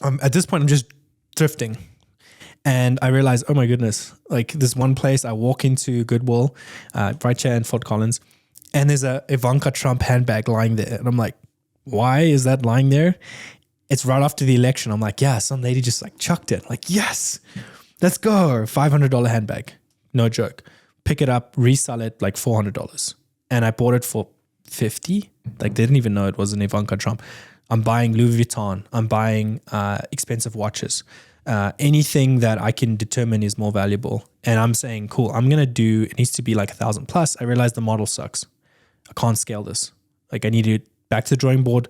at this point, I'm just thrifting. And I realized, oh my goodness, like this one place I walk into Goodwill, right here in Fort Collins, and there's a Ivanka Trump handbag lying there. And I'm like, why is that lying there? It's right after the election. I'm like, yeah, some lady just like chucked it. Like, yes, let's go. $500 handbag. No joke. Pick it up, resell it like $400. And I bought it for $50. Like they didn't even know it was an Ivanka Trump. I'm buying Louis Vuitton. I'm buying expensive watches. Anything that I can determine is more valuable. And I'm saying, cool, I'm going to do, it needs to be like 1,000 plus. I realize the model sucks. I can't scale this. Like I need to back to the drawing board,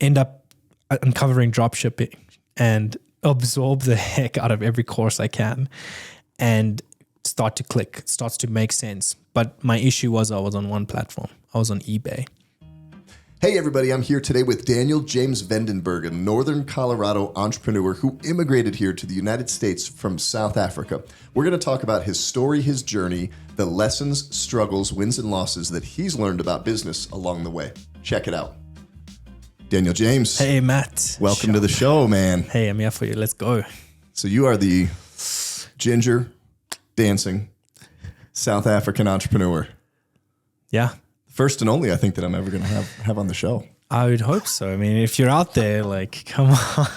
end up uncovering dropshipping and absorb the heck out of every course I can and start to click. It starts to make sense. But my issue was I was on one platform. I was on eBay. Hey everybody, I'm here today with Daniel James Vandenberg, a Northern Colorado entrepreneur who immigrated here to the United States from South Africa. We're going to talk about his story, his journey, the lessons, struggles, wins, and losses that he's learned about business along the way. Check it out. Daniel James. Hey, Matt. Welcome to the show, man. Hey, I'm here for you. Let's go. So you are the ginger, dancing, South African entrepreneur. Yeah. First and only, I think, that I'm ever going to have on the show. I would hope so. I mean, if you're out there, like, come on.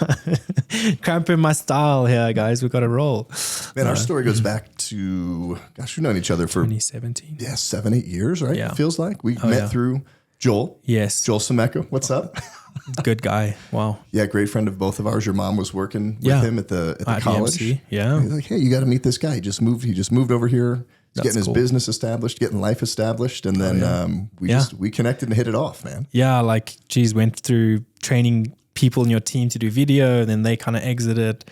Cramping my style here, guys. We've got to roll. Man, our story goes back to, gosh, we've known each other for 2017. Yeah, 7-8 years, right? Yeah. It feels like. We met through Joel. Yes. Joel Semeka. What's up? Good guy. Wow. Yeah, great friend of both of ours. Your mom was working with him at the college. BMC. Yeah. He's like, hey, you got to meet this guy. He just moved over here. He's getting his business established, getting life established, and then we connected and hit it off, man. Yeah, like, geez, went through training people in your team to do video, and then they kind of exited,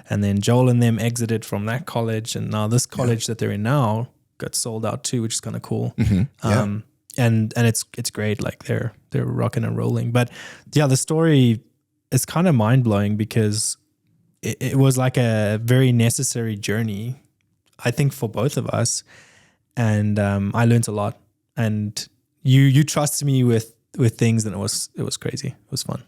and then Joel and them exited from that college, and now this college that they're in now got sold out too, which is kind of cool. Mm-hmm. And it's great, like they're rocking and rolling. But yeah, the story is kind of mind blowing because it was like a very necessary journey, I think, for both of us. And I learned a lot. And you trusted me with things, and it was crazy. It was fun.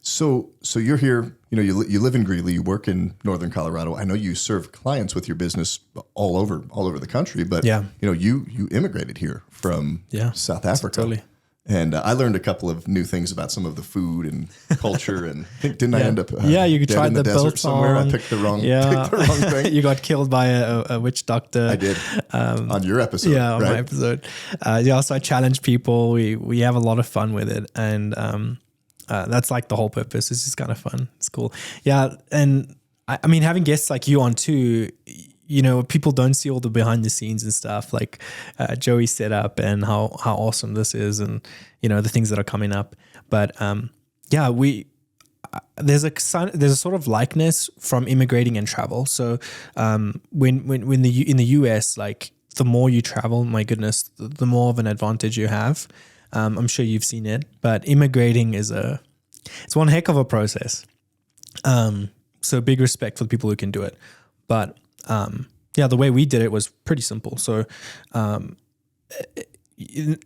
So you're here, you live in Greeley, you work in Northern Colorado. I know you serve clients with your business all over the country, but you immigrated here from South Africa. Totally. And I learned a couple of new things about some of the food and culture. And didn't I end up you dead tried in the desert biltong somewhere? I picked the wrong thing. You got killed by a witch doctor. I did on your episode. Yeah, on my episode. So I challenge people. We have a lot of fun with it, and that's like the whole purpose. It's just kind of fun. It's cool. Yeah, and I mean, having guests like you on too. People don't see all the behind the scenes and stuff, like Joey's setup and how awesome this is, and the things that are coming up. But there's a sort of likeness from immigrating and travel. So when in the US, like the more you travel, my goodness, the more of an advantage you have. I'm sure you've seen it, but immigrating it's one heck of a process. So big respect for the people who can do it, but the way we did it was pretty simple. So, you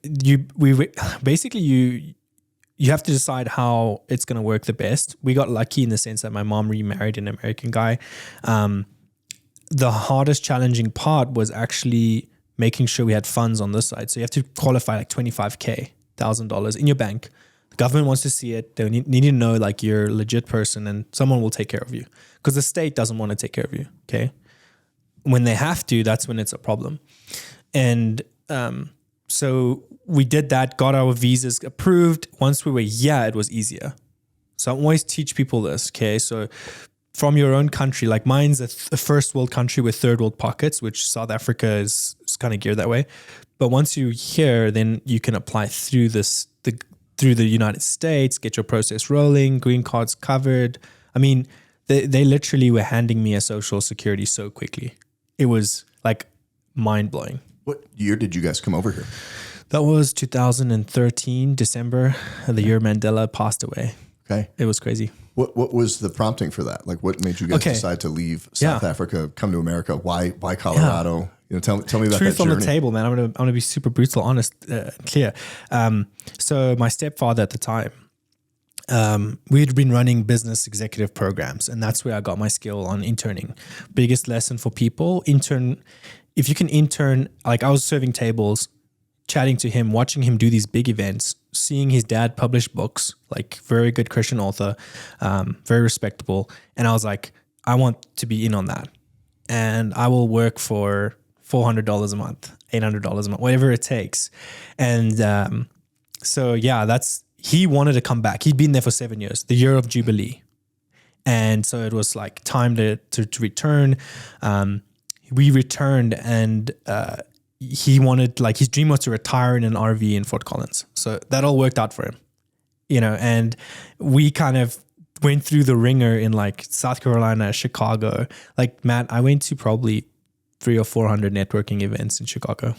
have to decide how it's going to work the best. We got lucky in the sense that my mom remarried an American guy. The hardest challenging part was actually making sure we had funds on this side. So you have to qualify like $1,000 in your bank. The government wants to see it. They need to know like you're a legit person and someone will take care of you, because the state doesn't want to take care of you. Okay. When they have to, that's when it's a problem. And so we did that, got our visas approved. Once we were it was easier. So I always teach people this, okay? So from your own country, like mine's a first world country with third world pockets, which South Africa is kind of geared that way. But once you're here, then you can apply through through the United States, get your process rolling, green cards covered. I mean, they literally were handing me a social security so quickly. It was like mind blowing. What year did you guys come over here? That was 2013, December, the year Mandela passed away. Okay. It was crazy. What was the prompting for that? Like, what made you guys decide to leave South Africa, come to America? Why Colorado? Yeah. Tell me about that Truth journey. on the table, man. I'm gonna be super brutal, honest, clear. So my stepfather at the time, we'd been running business executive programs, and that's where I got my skill on interning. Biggest lesson for people, if you can intern, like I was serving tables, chatting to him, watching him do these big events, seeing his dad publish books, like very good Christian author, very respectable. And I was like, I want to be in on that. And I will work for $400 a month, $800 a month, whatever it takes. And so, yeah, he wanted to come back. He'd been there for 7 years, the year of Jubilee. And so it was like time to return. We returned, and he wanted, like, his dream was to retire in an RV in Fort Collins. So that all worked out for him, and we kind of went through the ringer in like South Carolina, Chicago. Like, Matt, I went to probably 300 or 400 networking events in Chicago.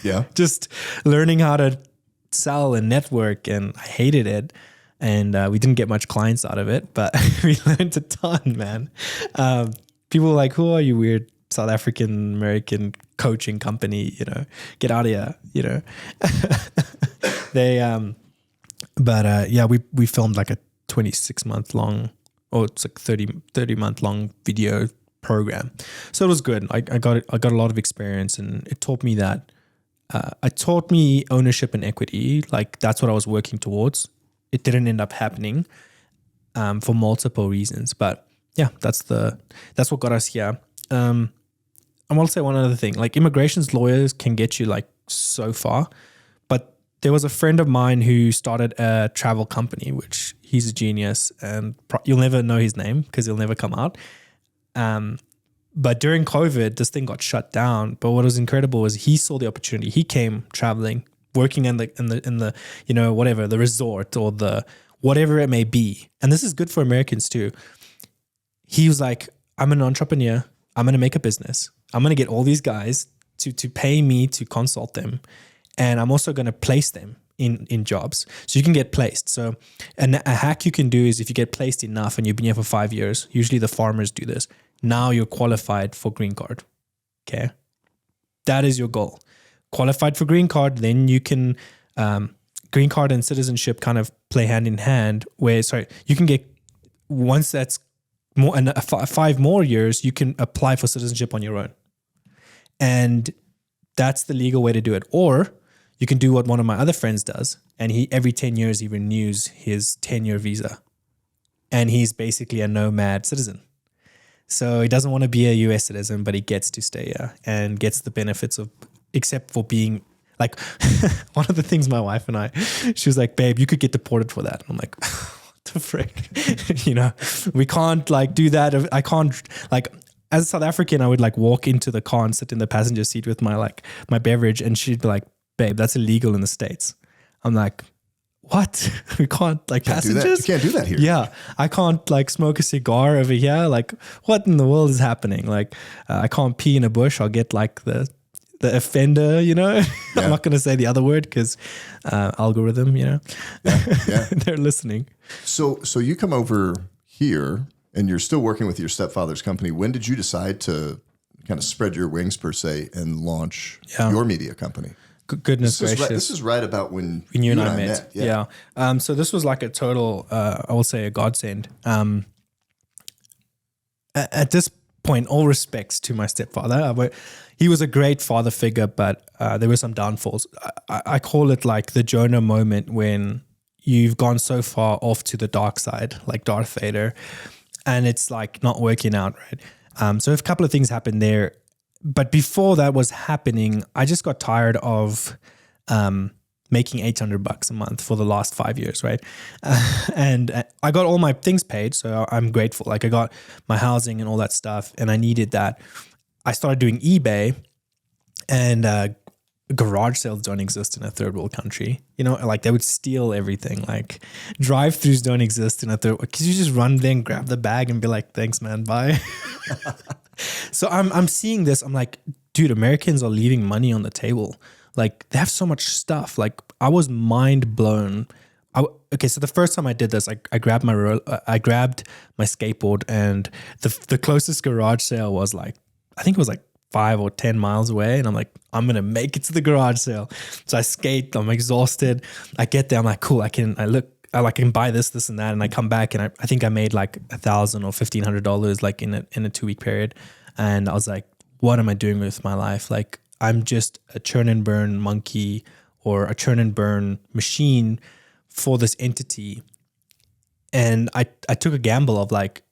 Yeah. Just learning how to sell and network, and I hated it. And we didn't get much clients out of it, but we learned a ton, man. People were like, who are you, weird South African American coaching company, get out of here, They, we filmed like a 26-month long, or it's like 30 month long video program. So it was good. I got a lot of experience, and it taught me that, it taught me ownership and equity. Like, that's what I was working towards. It didn't end up happening, for multiple reasons, but yeah, that's what got us here. I want to say one other thing, like immigration's lawyers can get you like so far, but there was a friend of mine who started a travel company, which he's a genius, and you'll never know his name because he'll never come out. But during COVID, this thing got shut down. But what was incredible was he saw the opportunity. He came traveling, working in the whatever, the resort or the whatever it may be. And this is good for Americans too. He was like, I'm an entrepreneur. I'm going to make a business. I'm going to get all these guys to pay me to consult them. And I'm also going to place them in jobs. So you can get placed. So a hack you can do is, if you get placed enough and you've been here for 5 years, usually the farmers do this. Now you're qualified for green card. Okay. That is your goal. Qualified for green card, then you can, green card and citizenship kind of play hand in hand, where, you can get, once that's more, and 5 more years, you can apply for citizenship on your own. And that's the legal way to do it. Or you can do what one of my other friends does, and every 10 years he renews his 10-year visa, and he's basically a nomad citizen. So he doesn't want to be a US citizen, but he gets to stay here and gets the benefits of, except for being like, one of the things my wife and I, she was like, babe, you could get deported for that. I'm like, what the frick? We can't like do that. I can't, like, as a South African, I would like walk into the car and sit in the passenger seat with my beverage, and she'd be like, babe, that's illegal in the States. I'm like, what? We can't, like, passengers? You can't do that here. Yeah. I can't like smoke a cigar over here. Like, what in the world is happening? Like, I can't pee in a bush. I'll get like the offender, Yeah. I'm not going to say the other word because algorithm, Yeah. They're listening. So you come over here and you're still working with your stepfather's company. When did you decide to kind of spread your wings, per se, and launch your media company? Goodness gracious. This is right about when you and I met. Yeah. So this was like a total, I will say, a godsend. At this point, all respects to my stepfather. He was a great father figure, but there were some downfalls. I call it like the Jonah moment, when you've gone so far off to the dark side, like Darth Vader, and it's like not working out, right? So a couple of things happened there. But before that was happening, I just got tired of making $800 a month for the last 5 years, right? And I got all my things paid, so I'm grateful. Like, I got my housing and all that stuff, and I needed that. I started doing eBay, and garage sales don't exist in a third world country. Like, they would steal everything. Like, drive-throughs don't exist in a third world. Could you just run there and grab the bag and be like, thanks, man, bye? So I'm seeing this. I'm like, dude, Americans are leaving money on the table. Like, they have so much stuff. Like, I was mind blown. Okay, so the first time I did this, I grabbed my skateboard, and the closest garage sale was like, I think it was like 5 or 10 miles away. And I'm like, I'm going to make it to the garage sale. So I skate, I'm exhausted. I get there, I'm like, cool, I I can buy this and that. And I come back and I think I made like $1,000 or $1,500 like in a 2-week period. And I was like, what am I doing with my life? Like, I'm just a churn and burn monkey or a churn and burn machine for this entity. And I took a gamble of like,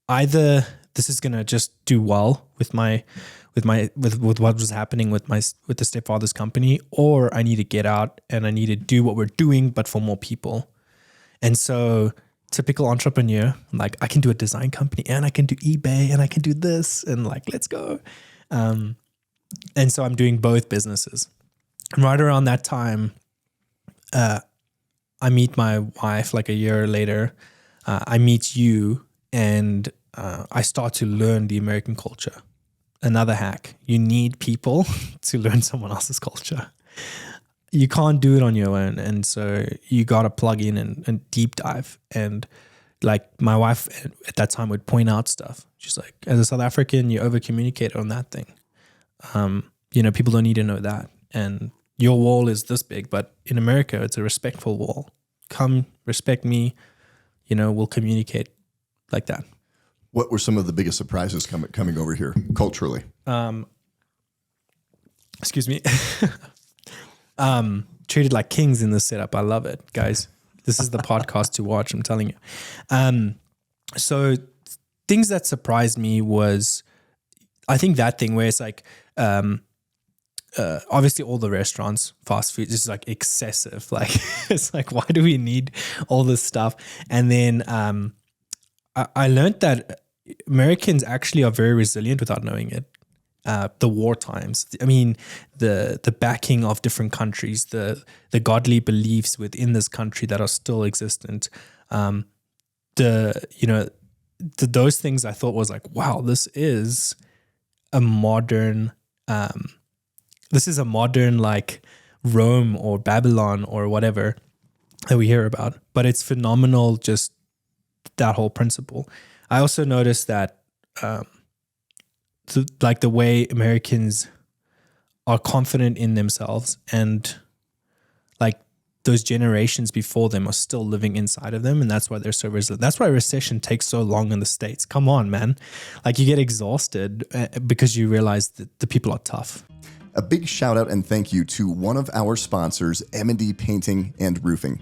either this is gonna just do well with what was happening with the stepfather's company, or I need to get out and I need to do what we're doing, but for more people. And so, typical entrepreneur, like I can do a design company and I can do eBay and I can do this and like, let's go. And so I'm doing both businesses. And right around that time, I meet my wife like a year later. I meet you and I start to learn the American culture. Another hack. You need people to learn someone else's culture. You can't do it on your own. And so you got to plug in and deep dive. And like my wife at that time would point out stuff. She's like, as a South African, you over communicate on that thing. People don't need to know that. And your wall is this big, but in America, it's a respectful wall. Come respect me, we'll communicate like that. What were some of the biggest surprises coming over here culturally? Excuse me. Treated like kings in this setup. I love it, guys. This is the podcast to watch, I'm telling you. So things that surprised me was, I think that thing where it's like, obviously all the restaurants, fast food, is like excessive. Like, it's like, why do we need all this stuff? And then I learned that Americans actually are very resilient without knowing it. The war times, I mean, the backing of different countries, the godly beliefs within this country that are still existent. Those things I thought was like, wow, this is a modern like Rome or Babylon or whatever that we hear about, but it's phenomenal. Just that whole principle. I also noticed that, like the way Americans are confident in themselves, and like those generations before them are still living inside of them, and that's why they're so resilient. That's why recession takes so long in the States. Come on, man. Like you get exhausted because you realize that the people are tough. A big shout out and thank you to one of our sponsors, M&D Painting and Roofing.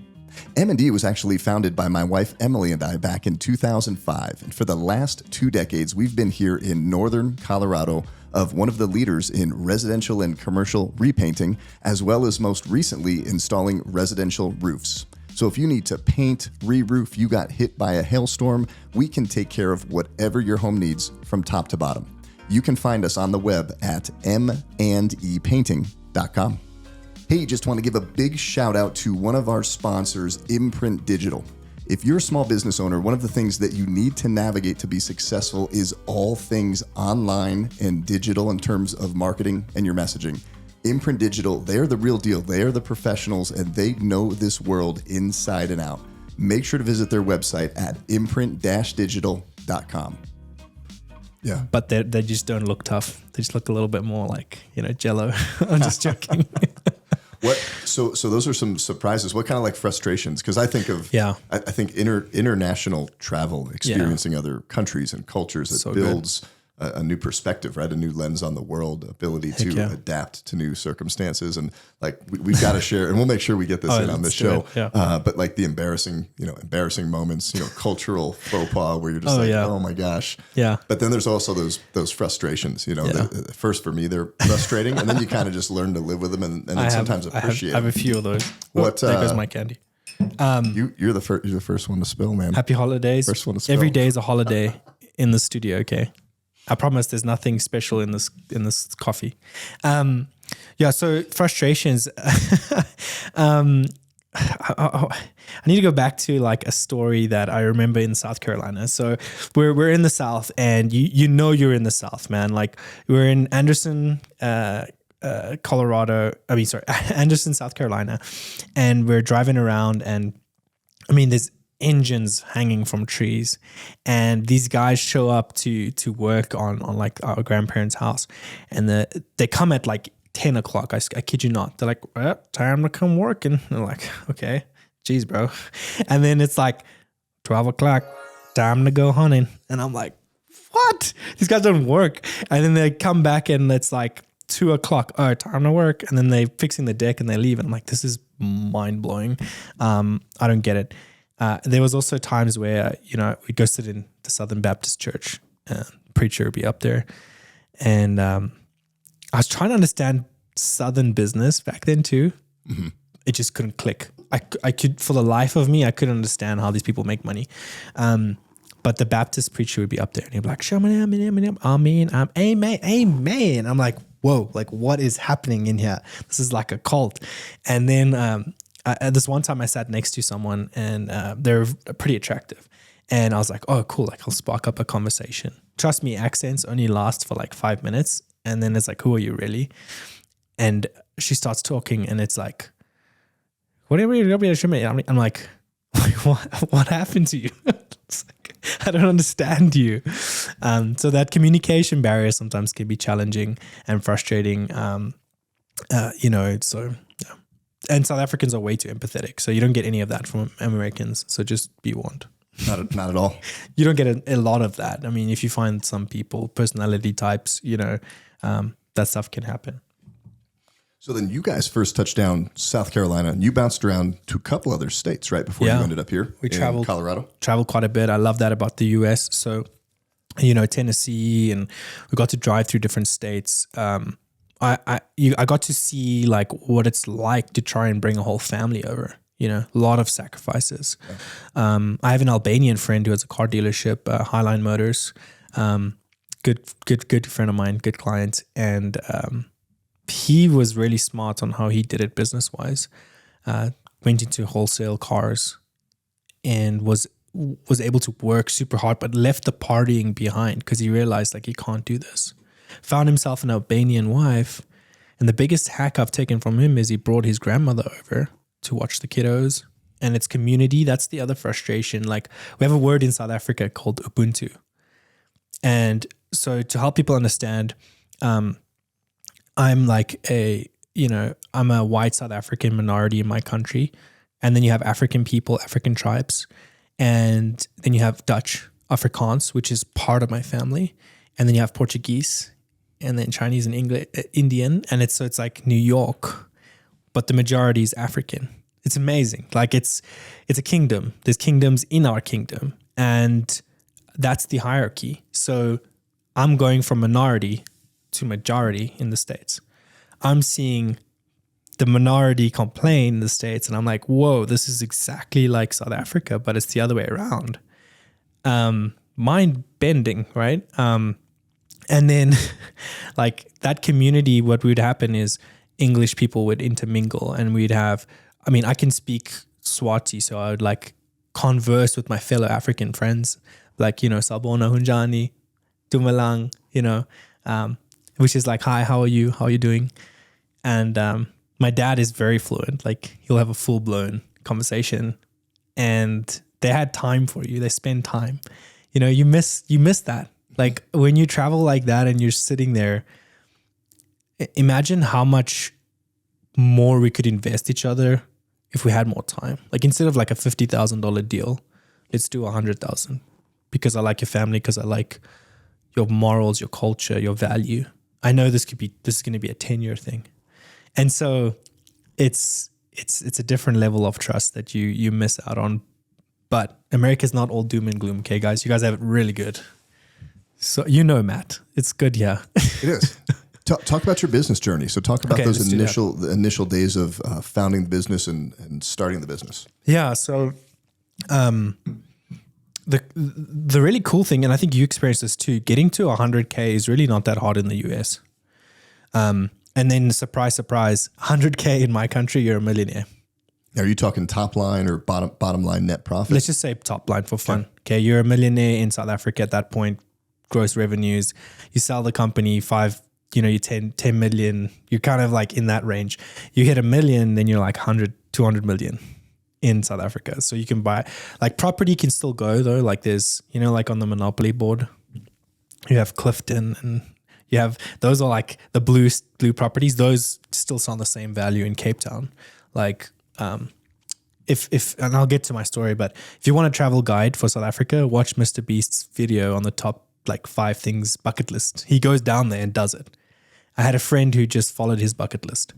M&D was actually founded by my wife Emily and I back in 2005. And for the last 2 decades, we've been here in northern Colorado, of one of the leaders in residential and commercial repainting, as well as most recently installing residential roofs. So if you need to paint, re-roof, you got hit by a hailstorm, we can take care of whatever your home needs from top to bottom. You can find us on the web at mandepainting.com. Hey, just want to give a big shout out to one of our sponsors, Imprint Digital. If you're a small business owner, one of the things that you need to navigate to be successful is all things online and digital in terms of marketing and your messaging. Imprint Digital, they're the real deal. They are the professionals and they know this world inside and out. Make sure to visit their website at imprint-digital.com. Yeah. But they just don't look tough. They just look a little bit more like, Jello. I'm just joking. So those are some surprises. What kind of like frustrations? Because I think of, I think international travel, experiencing other countries and cultures, that so builds a new perspective, right? A new lens on the world, ability to adapt to new circumstances. And like, we've got to share, and we'll make sure we get this in on this show. But like the embarrassing moments, cultural faux pas where you're just oh my gosh. Yeah. But then there's also those frustrations, first for me, they're frustrating. And then you kind of just learn to live with them and then sometimes appreciate them. I have a few of those. There goes my candy. You're the first one to spill, man. Happy holidays. First one to spill. Every day is a holiday in the studio. Okay. I promise there's nothing special in this coffee. So frustrations. I need to go back to like a story that I remember in South Carolina. So we're in the South, and you're in the South, man. Like we're in Anderson, Anderson, South Carolina, and we're driving around, and there's engines hanging from trees, and these guys show up to work on like our grandparents' house, and they come at like 10 o'clock. I kid you not. They're like, time to come work. And they're like, okay, geez, bro. And then it's like 12 o'clock, time to go hunting. And I'm like, what? These guys don't work. And then they come back and it's like 2 o'clock. Oh, time to work. And then they're fixing the deck and they leave. And I'm like, this is mind blowing. I don't get it. There was also times where, we'd go sit in the Southern Baptist Church. Preacher would be up there. And I was trying to understand Southern business back then too. Mm-hmm. It just couldn't click. I could, for the life of me, I couldn't understand how these people make money. But the Baptist preacher would be up there and he'd be like, amen, amen. I'm like, whoa, like what is happening in here? This is like a cult. And then this one time I sat next to someone and they're pretty attractive. And I was like, oh, cool. Like I'll spark up a conversation. Trust me, accents only last for like 5 minutes. And then it's like, who are you really? And she starts talking and it's like, whatever you're I'm like, what happened to you? It's like, I don't understand you. So that communication barrier sometimes can be challenging and frustrating. So yeah. And South Africans are way too empathetic. So you don't get any of that from Americans. So just be warned. Not at all. You don't get a lot of that. I mean, if you find some people, personality types, that stuff can happen. So then you guys first touched down South Carolina and you bounced around to a couple other states, right? Before you ended up here in Colorado. Traveled quite a bit. I love that about the US. So, Tennessee, and we got to drive through different states. I got to see like what it's like to try and bring a whole family over. A lot of sacrifices. Yeah. I have an Albanian friend who has a car dealership, Highline Motors. Good friend of mine, good client. And he was really smart on how he did it business-wise. Went into wholesale cars and was able to work super hard, but left the partying behind because he realized like he can't do this. Found himself an Albanian wife. And the biggest hack I've taken from him is he brought his grandmother over to watch the kiddos, and it's community. That's the other frustration. Like we have a word in South Africa called Ubuntu. And so to help people understand, I'm like I'm a white South African minority in my country. And then you have African people, African tribes. And then you have Dutch, Afrikaans, which is part of my family. And then you have Portuguese, and then Chinese and Indian. And it's like New York, but the majority is African. It's amazing. Like it's a kingdom. There's kingdoms in our kingdom, and that's the hierarchy. So I'm going from minority to majority in the States. I'm seeing the minority complain in the States, and I'm like, whoa, this is exactly like South Africa, but it's the other way around. Mind bending, right? And then like that community, what would happen is English people would intermingle, and we'd have, I can speak Swati, so I would like converse with my fellow African friends, like, Sabona Hunjani, Dumalang, which is like, hi, how are you? How are you doing? And my dad is very fluent. Like he'll have a full blown conversation, and they had time for you. They spend time, you miss that. Like when you travel like that and you're sitting there, imagine how much more we could invest each other if we had more time. Like instead of like a $50,000 deal, let's do $100,000 because I like your family, because I like your morals, your culture, your value. I know this is going to be a 10-year thing. And so it's a different level of trust that you miss out on. But America's not all doom and gloom, okay, guys? You guys have it really good. So Matt, it's good, yeah. It is. Talk about your business journey. So talk about those the initial days of founding the business and starting the business. Yeah. So the really cool thing, and I think you experienced this too, getting to 100K is really not that hard in the US. And then surprise, 100K in my country, you're a millionaire. Are you talking top line or bottom line net profit? Let's just say top line for fun. Okay. You're a millionaire in South Africa at that point. Gross revenues, you sell the company you 10 million, you're kind of like in that range. You hit $1 million, then you're like 100, 200 million in South Africa. So you can buy, like property can still go though. Like there's, like on the Monopoly board, you have Clifton and You have those are like the blue properties. Those still sound the same value in Cape Town. Like if and I'll get to my story, but if you want a travel guide for South Africa, watch Mr. Beast's video on the top like 5 things bucket list. He goes down there and does it. I had a friend who just followed his bucket list.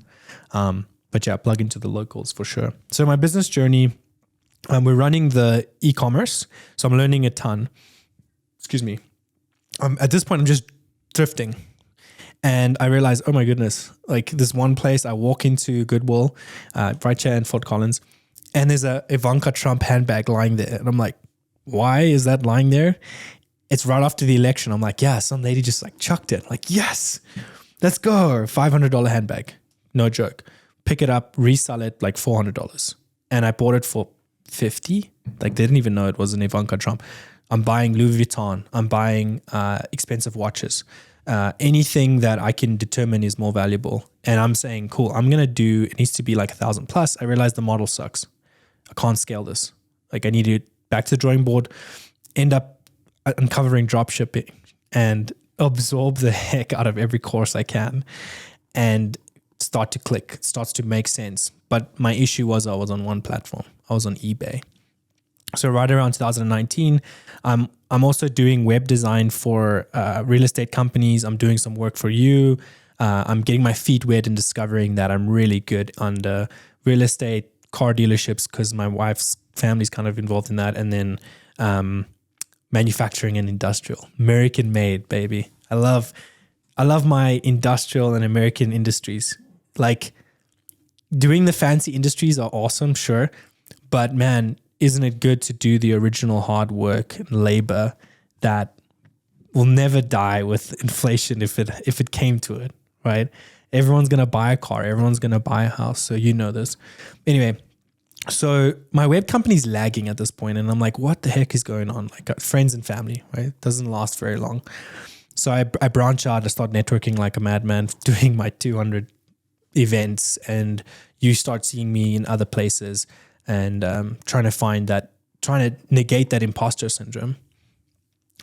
But yeah, plug into the locals for sure. So my business journey, we're running the e-commerce. So I'm learning a ton. Excuse me. At this point, I'm just thrifting. And I realized, oh my goodness, like this one place I walk into Goodwill, right here in Fort Collins, and there's a Ivanka Trump handbag lying there. And I'm like, why is that lying there? It's right after the election. I'm like, yeah, some lady just like chucked it. Like, yes, let's go. $500 handbag. No joke. Pick it up, resell it like $400. And I bought it for $50. Like they didn't even know it was an Ivanka Trump. I'm buying Louis Vuitton. I'm buying expensive watches. Anything that I can determine is more valuable. And I'm saying, cool, I'm going to do, it needs to be like 1,000 plus. I realize the model sucks. I can't scale this. Like I need to back to the drawing board, end up uncovering dropshipping and absorb the heck out of every course I can and start to click. It starts to make sense. But my issue was I was on one platform. I was on eBay. So right around 2019, I'm also doing web design for real estate companies. I'm doing some work for you. I'm getting my feet wet and discovering that I'm really good under real estate, car dealerships, because my wife's family's kind of involved in that. And then manufacturing and industrial, American made, baby. I love my industrial and American industries. Like doing the fancy industries are awesome, sure. But man, isn't it good to do the original hard work and labor that will never die with inflation if it came to it, right? Everyone's going to buy a car. Everyone's going to buy a house. So you know this. Anyway, so my web company's lagging at this point, and I'm like, what the heck is going on? Like friends and family, right? It doesn't last very long. So I branch out. I start networking like a madman, doing my 200 events, and you start seeing me in other places and trying to negate that imposter syndrome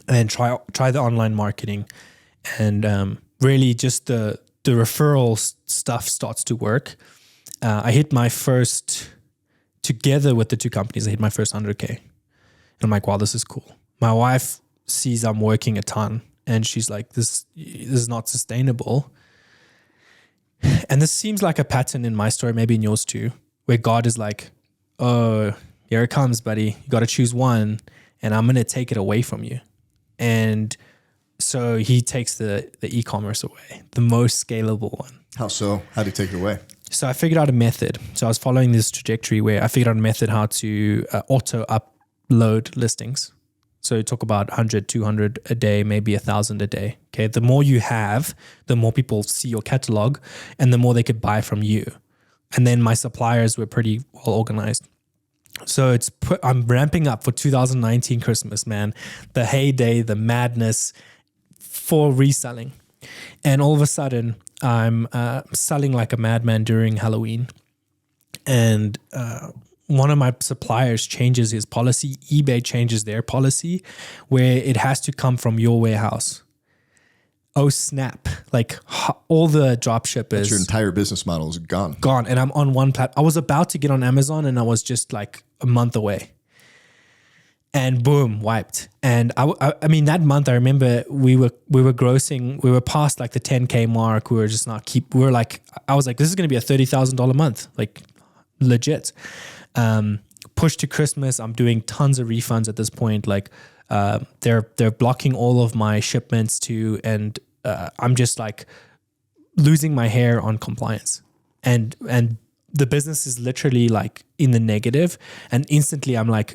and try the online marketing. And really just the referral stuff starts to work. I hit my first... Together with the 2 companies, I hit my first 100K. And I'm like, wow, this is cool. My wife sees I'm working a ton and she's like, this is not sustainable. And this seems like a pattern in my story, maybe in yours too, where God is like, oh, here it comes, buddy. You got to choose one and I'm going to take it away from you. And so he takes the e-commerce away, the most scalable one. How so? How did he take it away? So I figured out a method. So I was following this trajectory where I figured out a method how to auto upload listings. So you talk about 100, 200 a day, maybe 1,000 a day. Okay. The more you have, the more people see your catalog and the more they could buy from you. And then my suppliers were pretty well organized. So I'm ramping up for 2019 Christmas, man. The heyday, the madness for reselling. And all of a sudden, I'm selling like a madman during Halloween. And one of my suppliers changes his policy. eBay changes their policy where it has to come from your warehouse. Oh, snap. Like all the drop shippers. Your entire business model is gone. Gone. And I'm on one platform. I was about to get on Amazon and I was just like a month away. And boom, wiped. And I mean, that month I remember we were grossing, we were past like the 10K mark. We were just not I was like, this is going to be a $30,000 month, like legit. Push to Christmas. I'm doing tons of refunds at this point. Like they're blocking all of my shipments too. And I'm just like losing my hair on compliance. And the business is literally like in the negative. And instantly I'm like,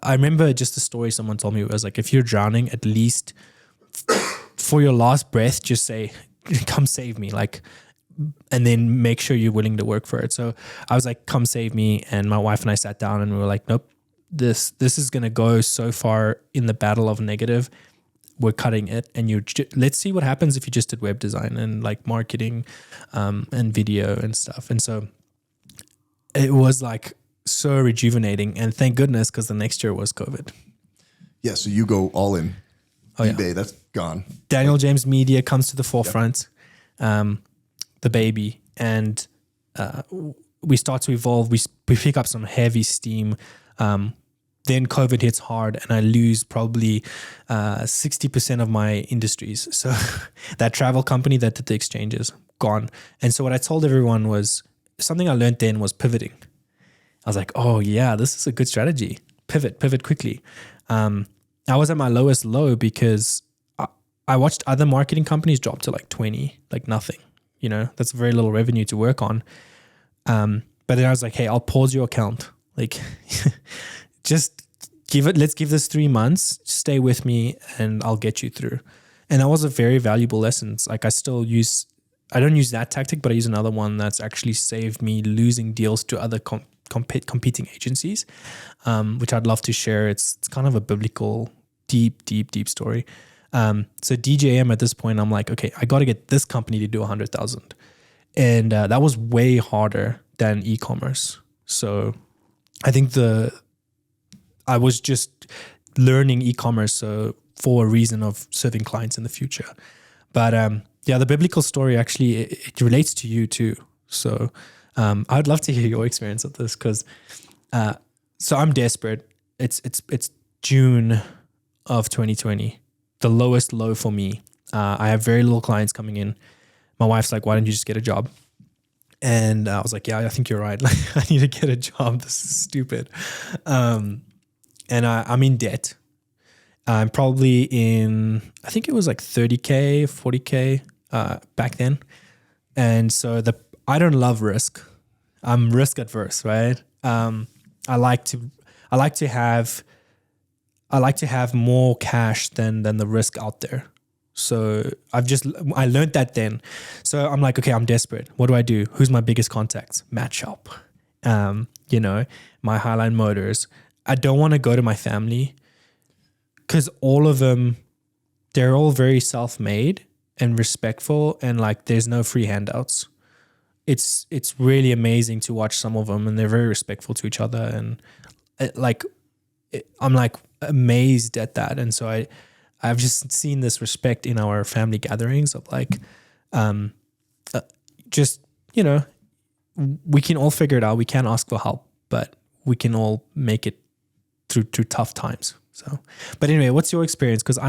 I remember just a story someone told me. It was like, if you're drowning, at least for your last breath, just say, come save me. Like, and then make sure you're willing to work for it. So I was like, come save me. And my wife and I sat down and we were like, nope, this is going to go so far in the battle of negative. We're cutting it. And let's see what happens if you just did web design and like marketing and video and stuff. And so it was like, so rejuvenating, and thank goodness, because the next year was COVID. Yeah, so you go all in. eBay, that's gone. Daniel James Media comes to the forefront, the baby, and we start to evolve. We pick up some heavy steam. Then COVID hits hard, and I lose probably 60% of my industries. So that travel company that did the exchanges, gone. And so what I told everyone was, something I learned then was pivoting. I was like, oh yeah, this is a good strategy. Pivot quickly. I was at my lowest low because I watched other marketing companies drop to like 20, like nothing. You know, that's very little revenue to work on. But then I was like, hey, I'll pause your account. Like, just let's give this 3 months, stay with me, and I'll get you through. And that was a very valuable lesson. Like, I don't use that tactic, but I use another one that's actually saved me losing deals to other competing agencies, which I'd love to share. It's kind of a biblical, deep story. So DJM at this point, I'm like, okay, I got to get this company to do 100,000. And that was way harder than e-commerce. So I think I was just learning e-commerce for a reason of serving clients in the future. But the biblical story actually, it relates to you too. So I'd love to hear your experience of this because so I'm desperate. It's June of 2020, the lowest low for me. I have very little clients coming in. My wife's like, why don't you just get a job? And I was like, yeah, I think you're right. Like, I need to get a job. This is stupid. And I'm in debt. I'm probably in, I think it was like 30K, 40K back then. And so I don't love risk. I'm risk adverse, right? I like to have more cash than the risk out there. So I learned that then. So I'm like, okay, I'm desperate. What do I do? Who's my biggest contacts? Matt Shoup, my Highline Motors. I don't want to go to my family because all of them, they're all very self-made and respectful, and like there's no free handouts. It's really amazing to watch some of them, and they're very respectful to each other, and I'm like amazed at that. And so I've just seen this respect in our family gatherings of like, we can all figure it out. We can't ask for help, but we can all make it through tough times. So, but anyway, what's your experience? Because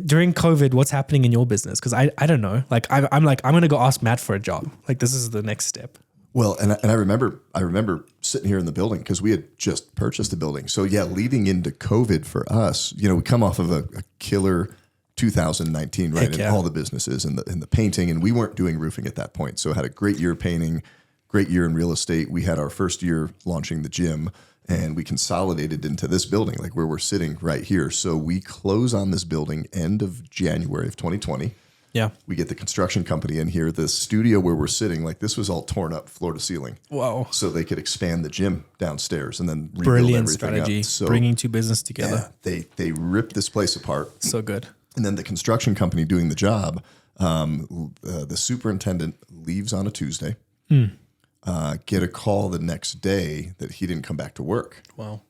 during COVID, what's happening in your business? Because I don't know. Like I'm going to go ask Matt for a job. Like this is the next step. Well, and I remember sitting here in the building because we had just purchased a building. So yeah, leading into COVID for us, we come off of a killer 2019, right? And all the businesses and the painting, and we weren't doing roofing at that point. So I had a great year painting, great year in real estate. We had our first year launching the gym, and we consolidated into this building, like where we're sitting right here. So we close on this building end of January of 2020. Yeah. We get the construction company in here. The studio where we're sitting, like this was all torn up floor to ceiling. Wow. So they could expand the gym downstairs and then rebuild brilliant everything strategy. up. So, bringing two business together. Yeah, they ripped this place apart. So good. And then the construction company doing the job, the superintendent leaves on a Tuesday. Get a call the next day that he didn't come back to work. Wow.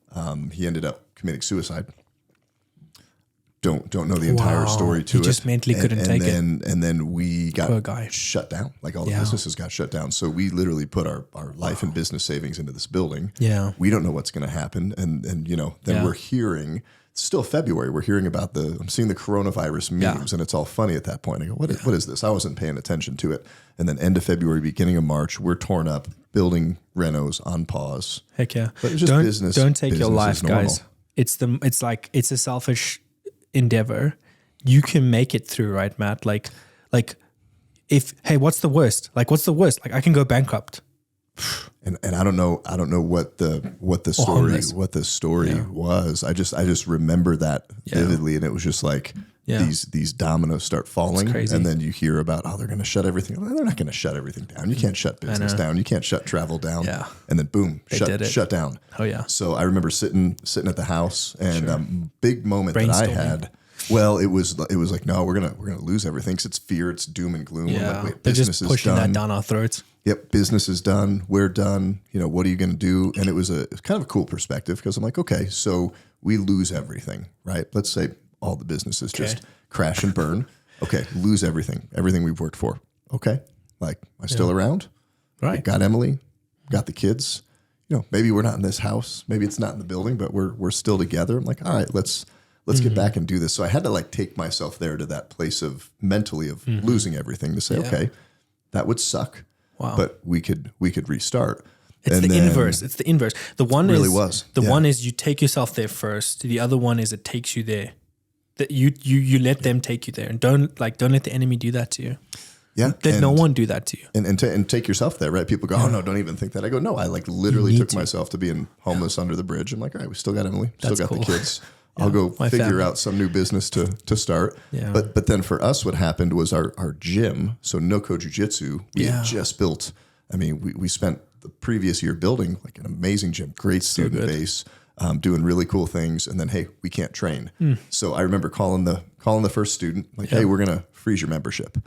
He ended up committing suicide. Don't know the entire story to it. He just mentally couldn't take it. And then we got Poor guy. shut down. Like all the businesses got shut down. So we literally put our life and business savings into this building. Yeah. We don't know what's going to happen. And then we're hearing, it's still February, we're hearing about I'm seeing the coronavirus memes and it's all funny at that point. I go, what is this? I wasn't paying attention to it. And then end of February, beginning of March, we're torn up, building renos on pause. Heck yeah. But it's just business. Don't take your life, guys. It's a selfish endeavor. You can make it through, right, Matt? Like what's the worst? Like what's the worst? Like I can go bankrupt. And I don't know what the story was. I just remember that vividly, and it was just like these dominoes start falling, and then you hear about they're going to shut everything. They're not going to shut everything down. You can't shut business down. You can't shut travel down. Yeah. And then boom, shut down. Oh yeah. So I remember sitting at the house, and big moment that I had. Well, it was like, no, we're gonna lose everything because it's fear, it's doom and gloom. Yeah, like, wait, they're just pushing that down our throats. Yep, business is done. We're done. What are you going to do? And it was kind of a cool perspective because I'm like, okay, so we lose everything, right? Let's say all the businesses just crash and burn. Okay, lose everything we've worked for. Okay, like, am I still around? Right. Got Emily, got the kids. Maybe we're not in this house. Maybe it's not in the building, but we're still together. I'm like, all right, let's get back and do this. So I had to like take myself there to that place of mentally of losing everything to say, okay, that would suck, but we could restart. It's the inverse. It's the inverse. The one really is was. The one is you take yourself there first. The other one is it takes you there. That you let them take you there, and don't let the enemy do that to you. Yeah, let no one do that to you. And take yourself there, right? People go, oh no, don't even think that. I go, no, I like literally took myself to being homeless under the bridge. I'm like, all right, we still got Emily, still got the kids. I'll go figure out some new business to start. Yeah. But then for us, what happened was our gym, so Noko Jiu-Jitsu, we had just built. I mean, we spent the previous year building like an amazing gym, great student base, doing really cool things. And then, hey, we can't train. So I remember calling the first student, like, hey, we're gonna freeze your membership.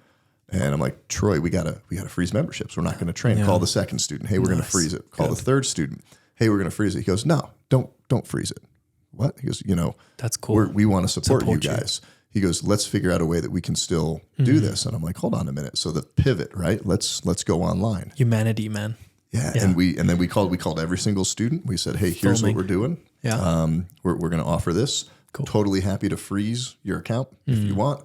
And I'm like, Troy, we gotta freeze memberships. We're not gonna train. Yeah. Call the second student. Hey, we're gonna freeze it. Call the third student. Hey, we're gonna freeze it. He goes, no, don't freeze it. What? He goes, that's cool. We want to support you guys. He goes, let's figure out a way that we can still do this. And I'm like, hold on a minute. So the pivot, right? Let's go online. Humanity, man. Yeah. And then we called every single student. We said, hey, here's what we're doing. Yeah. We're going to offer this. Cool. Totally happy to freeze your account if you want.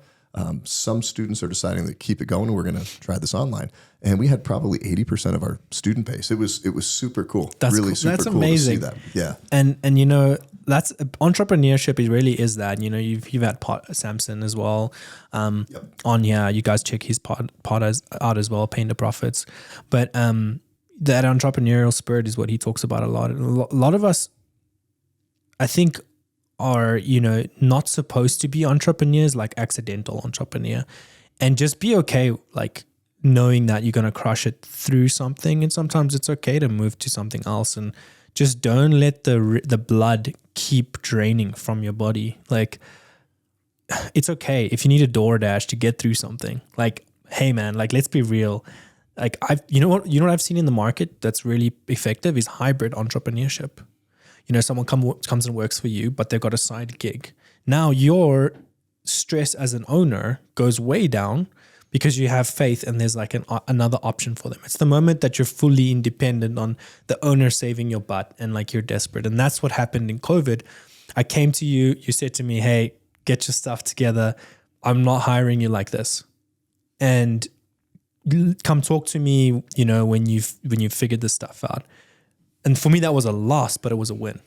Some students are deciding to keep it going, and we're going to try this online. And we had probably 80% of our student base. It was super cool. That's really cool. super That's cool amazing. to see that. Yeah. And that's entrepreneurship. It really is that. You've had Samson as well on here. You guys check his pod out as well, Pain to Profits. But that entrepreneurial spirit is what he talks about a lot. And a lot of us, I think, are not supposed to be entrepreneurs, like accidental entrepreneur, and just be okay like knowing that you're going to crush it through something, and sometimes it's okay to move to something else, and just don't let the blood keep draining from your body. Like, it's okay if you need a DoorDash to get through something. Like, hey man, like, let's be real. Like, you know what I've seen in the market that's really effective is hybrid entrepreneurship. Someone comes and works for you, but they've got a side gig. Now your stress as an owner goes way down because you have faith and there's like another option for them. It's the moment that you're fully independent on the owner saving your butt and like you're desperate. And that's what happened in COVID. I came to you, you said to me, hey, get your stuff together. I'm not hiring you like this. And come talk to me, when you've figured this stuff out. And for me, that was a loss, but it was a win.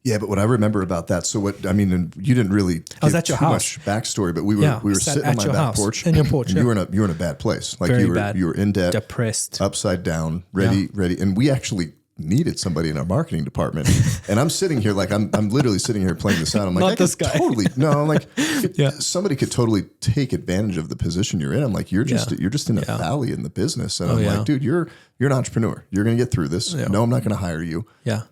Yeah, but what I remember about that, and you didn't really give too much backstory, but we were sitting on my back porch, in your porch, and you were in a bad place, like Very you bad. were in debt, depressed, upside down, ready, and we actually needed somebody in our marketing department. And I'm sitting here like I'm literally sitting here playing this out. I'm like, not this guy. I'm like, somebody could totally take advantage of the position you're in. I'm like, you're just in a valley in the business, and I'm like, dude, you're an entrepreneur. You're going to get through this. Yeah. No, I'm not going to hire you. Yeah,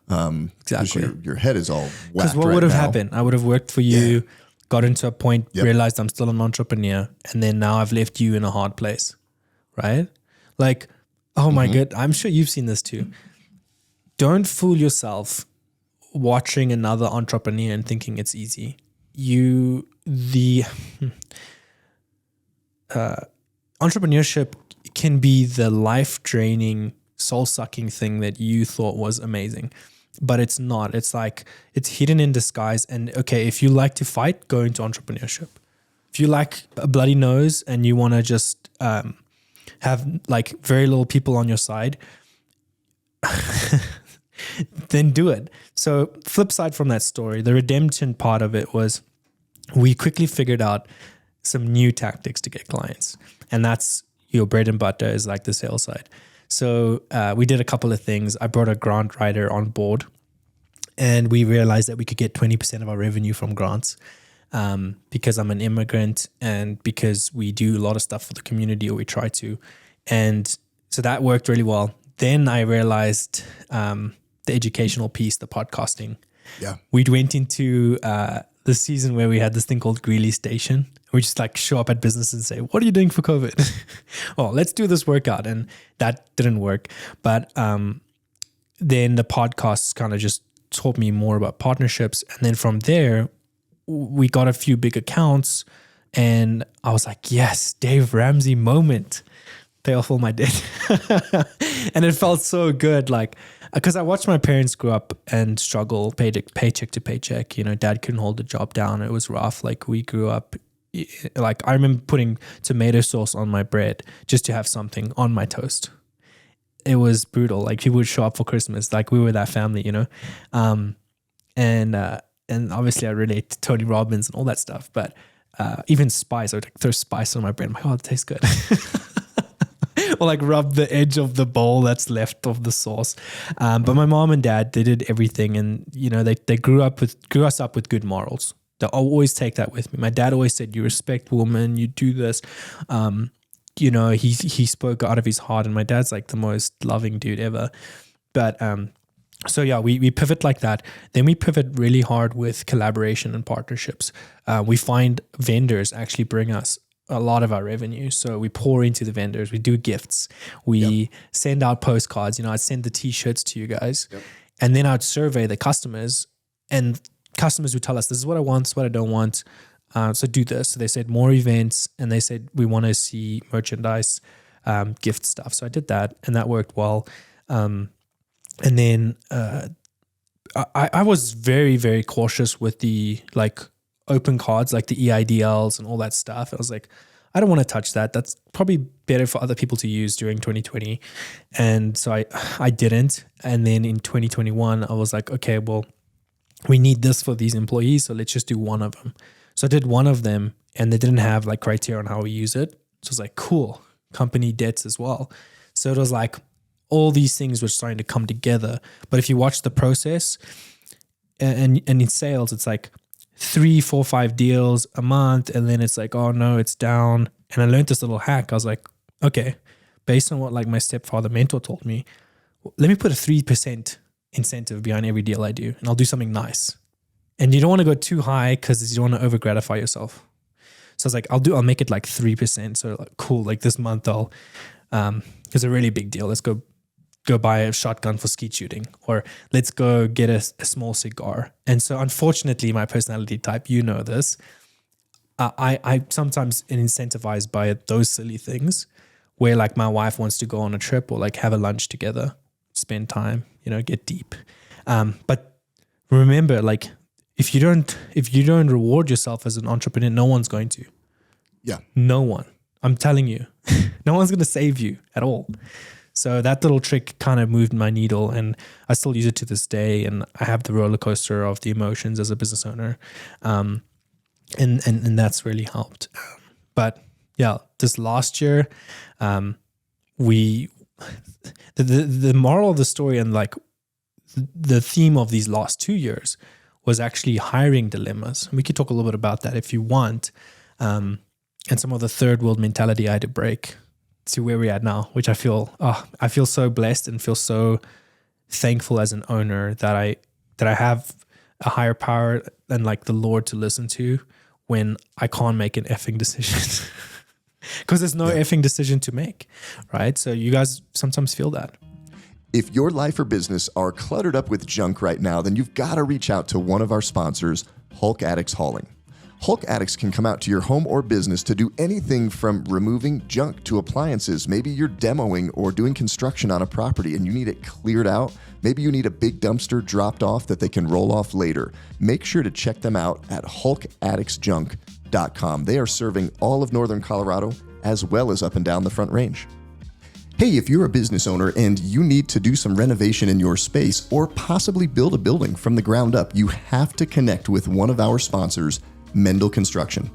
exactly. Your head is all whacked. Because what would have happened? I would have worked for you, got into a point, realized I'm still an entrepreneur, and then now I've left you in a hard place, right? Like, oh my God, I'm sure you've seen this too. Don't fool yourself watching another entrepreneur and thinking it's easy. Entrepreneurship can be the life-draining, soul-sucking thing that you thought was amazing, but it's not. It's like, it's hidden in disguise. And okay, if you like to fight, go into entrepreneurship. If you like a bloody nose and you want to just have like very little people on your side, then do it. So flip side from that story, the redemption part of it was we quickly figured out some new tactics to get clients. And that's your bread and butter is like the sales side. So we did a couple of things. I brought a grant writer on board and we realized that we could get 20% of our revenue from grants because I'm an immigrant and because we do a lot of stuff for the community, or we try to. And so that worked really well. Then I realized the educational piece, the podcasting. Yeah. We went into the season where we had this thing called Greeley Station. We just like show up at business and say, what are you doing for COVID? Oh, let's do this workout. And that didn't work. But then the podcasts kind of just taught me more about partnerships. And then from there, we got a few big accounts, and I was like, yes, Dave Ramsey moment. Pay off all my debt. And it felt so good. Like, because I watched my parents grow up and struggle paycheck to paycheck. You know, dad couldn't hold the job down. It was rough. Like, we grew up, like, I remember putting tomato sauce on my bread just to have something on my toast. It was brutal. Like, people would show up for Christmas. Like, we were that family, you know? And obviously I relate to Tony Robbins and all that stuff. But even spice, I would throw spice on my bread. I'm like, oh, it tastes good. Or like rub the edge of the bowl that's left of the sauce. But my mom and dad, they did everything, and you know, they grew us up with good morals. They'll always take that with me. My dad always said, you respect women, you do this. You know, he spoke out of his heart, and my dad's like the most loving dude ever. But so yeah, we pivot like that. Then we pivot really hard with collaboration and partnerships. We find vendors actually bring us a lot of our revenue. So we pour into the vendors, we do gifts, we send out postcards. You know, I'd send the t-shirts to you guys, and then I'd survey the customers, and customers would tell us, this is what I want, this is what I don't want. So do this. So they said more events, and they said, we want to see merchandise, gift stuff. So I did that, and that worked well. And then I was very, very cautious with the like open cards, like the EIDLs and all that stuff. I was like, I don't want to touch that. That's probably better for other people to use during 2020. And so I didn't. And then in 2021, I was like, okay, well, we need this for these employees, so let's just do one of them. So I did one of them, and they didn't have like criteria on how we use it. So I was like, cool, company debts as well. So it was like all these things were starting to come together. But if you watch the process, and in sales, it's like 3, 4, 5 deals a month, and then it's like, oh no, it's down. And I learned this little hack. I was like, okay, based on what like my stepfather mentor told me, let me put a 3% incentive behind every deal I do, and I'll do something nice. And you don't want to go too high because you don't want to over gratify yourself. So I was like, I'll make it like 3%. So like, cool, like this month it's a really big deal. Let's go buy a shotgun for skeet shooting, or let's go get a small cigar. And so unfortunately, my personality type, you know this, I sometimes am incentivized by those silly things where like my wife wants to go on a trip or like have a lunch together, spend time, you know, get deep. But remember, like if you don't reward yourself as an entrepreneur, no one's going to. Yeah. No one. I'm telling you, no one's going to save you at all. So that little trick kind of moved my needle, and I still use it to this day. And I have the roller coaster of the emotions as a business owner. And that's really helped. But yeah, this last year, the moral of the story and like the theme of these last 2 years was actually hiring dilemmas. And we could talk a little bit about that if you want. And some of the third world mentality I had to break to where we're at now, which I feel so blessed and feel so thankful as an owner that I have a higher power and like the Lord to listen to when I can't make an effing decision. Because there's no effing decision to make, right? So you guys sometimes feel that. If your life or business are cluttered up with junk right now, then you've got to reach out to one of our sponsors, Hulk Addicts Hauling. Hulk Addicts can come out to your home or business to do anything from removing junk to appliances. Maybe you're demoing or doing construction on a property and you need it cleared out. Maybe you need a big dumpster dropped off that they can roll off later. Make sure to check them out at hulkaddictsjunk.com. They are serving all of Northern Colorado as well as up and down the Front Range. Hey, if you're a business owner and you need to do some renovation in your space or possibly build a building from the ground up, you have to connect with one of our sponsors, Mendel Construction.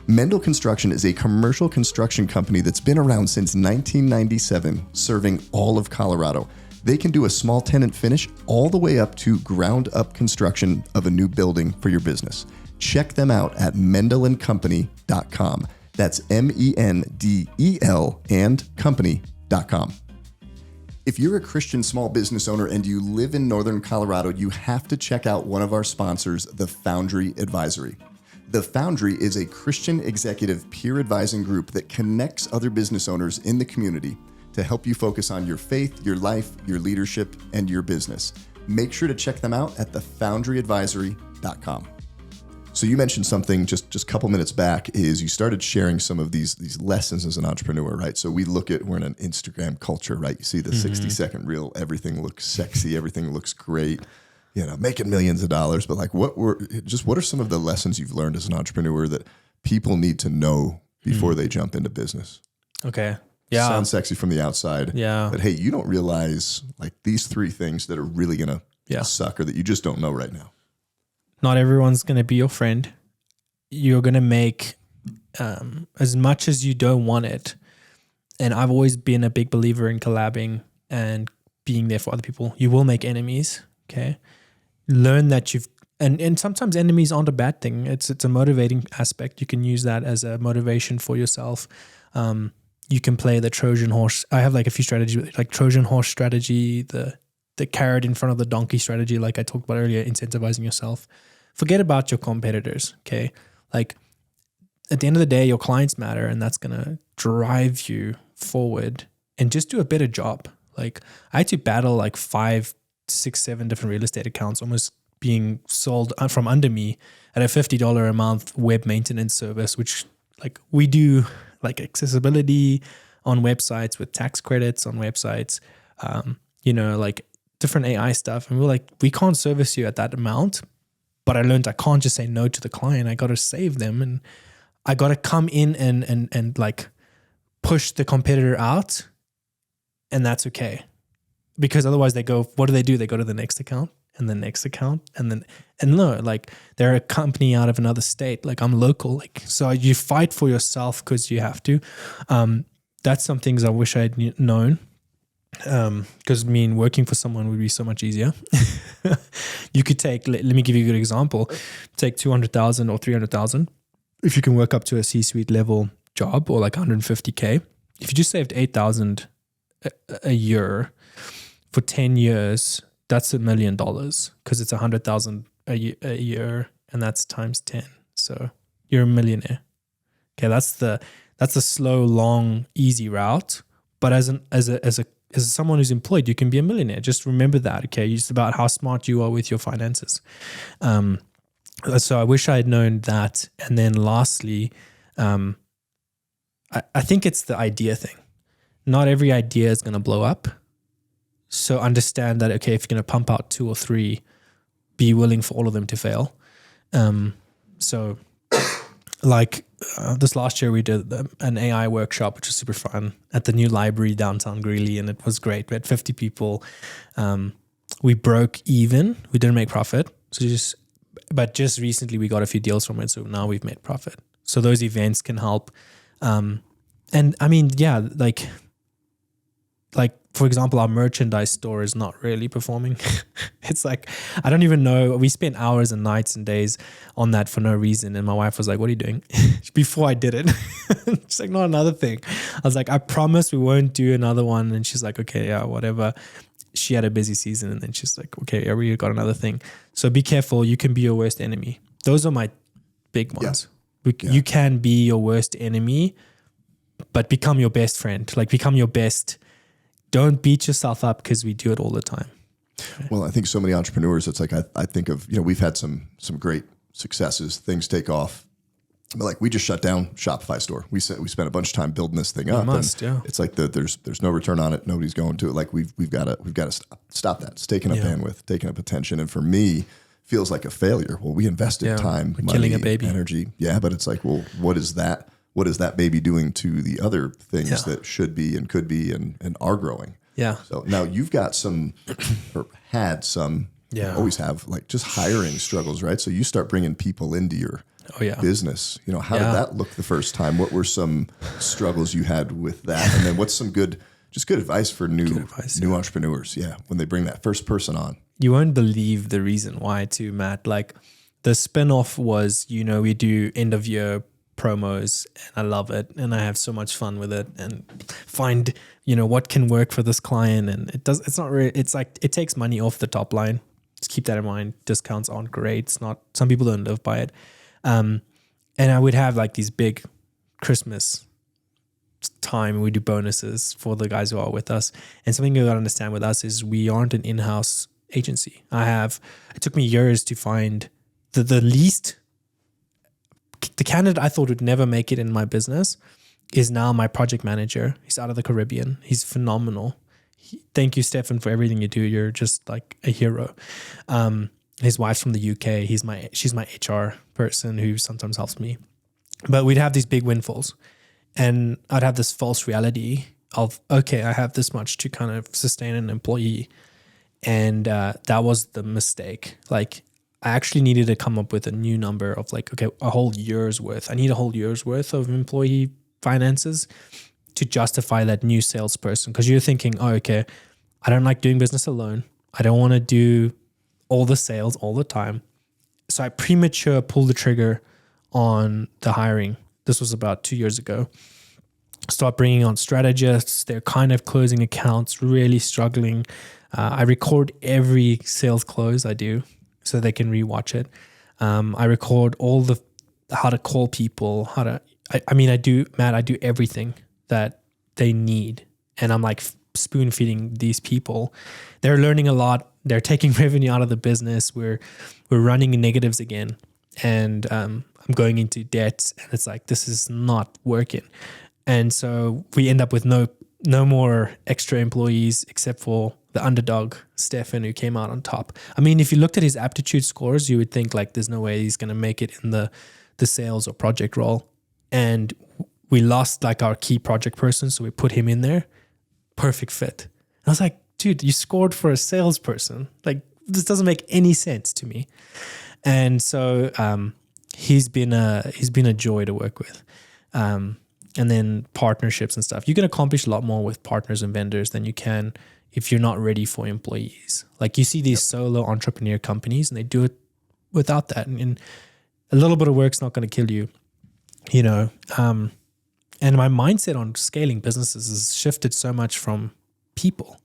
Mendel Construction is a commercial construction company that's been around since 1997, serving all of Colorado. They can do a small tenant finish all the way up to ground up construction of a new building for your business. Check them out at mendelandcompany.com. That's MENDEL and company.com. If you're a Christian small business owner and you live in Northern Colorado, you have to check out one of our sponsors, the Foundry Advisory. The Foundry is a Christian executive peer advising group that connects other business owners in the community to help you focus on your faith, your life, your leadership, and your business. Make sure to check them out at thefoundryadvisory.com. So you mentioned something just a couple minutes back is you started sharing some of these lessons as an entrepreneur, right? So we're in an Instagram culture, right? You see the 60-second reel, everything looks sexy, everything looks great, making millions of dollars. But like what are some of the lessons you've learned as an entrepreneur that people need to know before they jump into business? Okay. Yeah. Sounds sexy from the outside. Yeah. But hey, you don't realize like these 3 things that are really going to suck or that you just don't know right now. Not everyone's going to be your friend. You're going to make as much as you don't want it. And I've always been a big believer in collabing and being there for other people. You will make enemies. Okay. Learn that and sometimes enemies aren't a bad thing. It's a motivating aspect. You can use that as a motivation for yourself. You can play the Trojan horse. I have like a few strategies, like Trojan horse strategy, the carrot in front of the donkey strategy, like I talked about earlier, incentivizing yourself. Forget about your competitors, okay? Like at the end of the day, your clients matter, and that's going to drive you forward and just do a better job. Like I had to battle like 5, 6, 7 different real estate accounts almost being sold from under me at a $50 a month web maintenance service, which like we do like accessibility on websites with tax credits on websites, like different AI stuff. And we're like, we can't service you at that amount. But I learned I can't just say no to the client. I got to save them, and I got to come in and like push the competitor out, and that's okay. Because otherwise they go, what do? They go to the next account and the next account. And no, like they're a company out of another state. Like I'm local. Like, so you fight for yourself because you have to. That's some things I wish I'd known. Because working for someone would be so much easier. You could take, let me give you a good example. Take 200,000 or 300,000. If you can work up to a C-suite level job or like 150K, if you just saved 8,000 a year for 10 years, that's $1 million because it's 100,000 a year, and that's times 10. So you're a millionaire. Okay, that's the slow, long, easy route. But as someone who's employed, you can be a millionaire. Just remember that, okay? It's about how smart you are with your finances. So I wish I had known that. And then lastly, I think it's the idea thing. Not every idea is going to blow up. So understand that, okay, if you're going to pump out 2 or 3, be willing for all of them to fail. This last year we did an AI workshop, which was super fun at the new library downtown Greeley, and it was great. We had 50 people. We broke even. We didn't make profit. But just recently we got a few deals from it, so now we've made profit. So those events can help. Like for example, our merchandise store is not really performing. It's like, I don't even know. We spent hours and nights and days on that for no reason. And my wife was like, what are you doing? Before I did it. She's like, not another thing. I was like, I promise we won't do another one. And she's like, okay, yeah, whatever. She had a busy season, and then she's like, okay, yeah, we got another thing. So be careful. You can be your worst enemy. Those are my big ones. Yeah. You can be your worst enemy, but become your best friend. Like become your best. Don't beat yourself up, because we do it all the time. Well, I think so many entrepreneurs, it's like, I think of, we've had some great successes, things take off. But like we just shut down Shopify store. We spent a bunch of time building this thing up. It's like there's no return on it. Nobody's going to it. Like we've got to stop that. It's taking up bandwidth, taking up attention. And for me, feels like a failure. Well, we invested time, money, killing a baby, energy. Yeah. But it's like, well, what is that? What is that baby doing to the other things that should be and could be and are growing? Yeah. So now you've got some, or had some, always have, like just hiring struggles, right? So you start bringing people into your business. How did that look the first time? What were some struggles you had with that? And then what's some good advice for new entrepreneurs? Yeah. When they bring that first person on. You won't believe the reason why too, Matt. Like the spinoff was, we do end of year promos, and I love it, and I have so much fun with it, and find what can work for this client. And it's not really, it's like it takes money off the top line. Just keep that in mind. Discounts aren't great. It's not, some people don't live by it. And I would have like these big Christmas time, we do bonuses for the guys who are with us. And something you got to understand with us is we aren't an in-house agency. It took me years to find the least the candidate I thought would never make it in my business is now my project manager. He's out of the Caribbean. He's phenomenal. Thank you, Stefan, for everything you do. You're just like a hero. His wife's from the UK. She's my HR person who sometimes helps me. But we'd have these big windfalls, and I'd have this false reality of, okay, I have this much to kind of sustain an employee. And that was the mistake. Like, I actually needed to come up with a new number of like, okay, a whole year's worth. I need a whole year's worth of employee finances to justify that new salesperson. Because you're thinking, oh, okay, I don't like doing business alone. I don't want to do all the sales all the time. So I premature pulled the trigger on the hiring. This was about 2 years ago. Start bringing on strategists. They're kind of closing accounts, really struggling. I record every sales close I do so they can rewatch it. I record all the how to call people, I do everything that they need. And I'm like spoon feeding these people. They're learning a lot. They're taking revenue out of the business. We're running in negatives again. And I'm going into debt, and it's like, this is not working. And so we end up with no more extra employees except for the underdog, Stefan, who came out on top. I mean, if you looked at his aptitude scores, you would think like there's no way he's going to make it in the sales or project role. And we lost like our key project person, so we put him in there. Perfect fit. And I was like, dude, you scored for a salesperson. Like, this doesn't make any sense to me. And so he's been a joy to work with. And then partnerships and stuff. You can accomplish a lot more with partners and vendors than you can if you're not ready for employees. Like, you see these solo entrepreneur companies, and they do it without that. And a little bit of work's not going to kill you, you know. And my mindset on scaling businesses has shifted so much from people.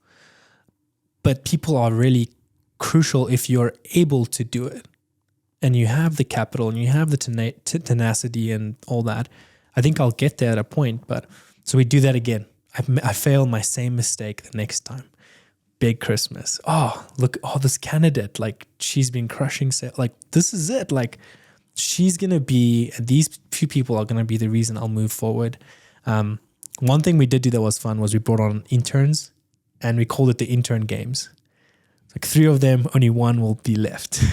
But people are really crucial if you're able to do it. And you have the capital and you have the tenacity and all that. I think I'll get there at a point, but so we do that again. I fail my same mistake the next time. Big Christmas. Oh, look, this candidate, like, she's been crushing sales. Like, this is it. Like, she's going to be, these few people are going to be the reason I'll move forward. One thing we did do that was fun was we brought on interns, and we called it the intern games. Like, 3 of them, only 1 will be left.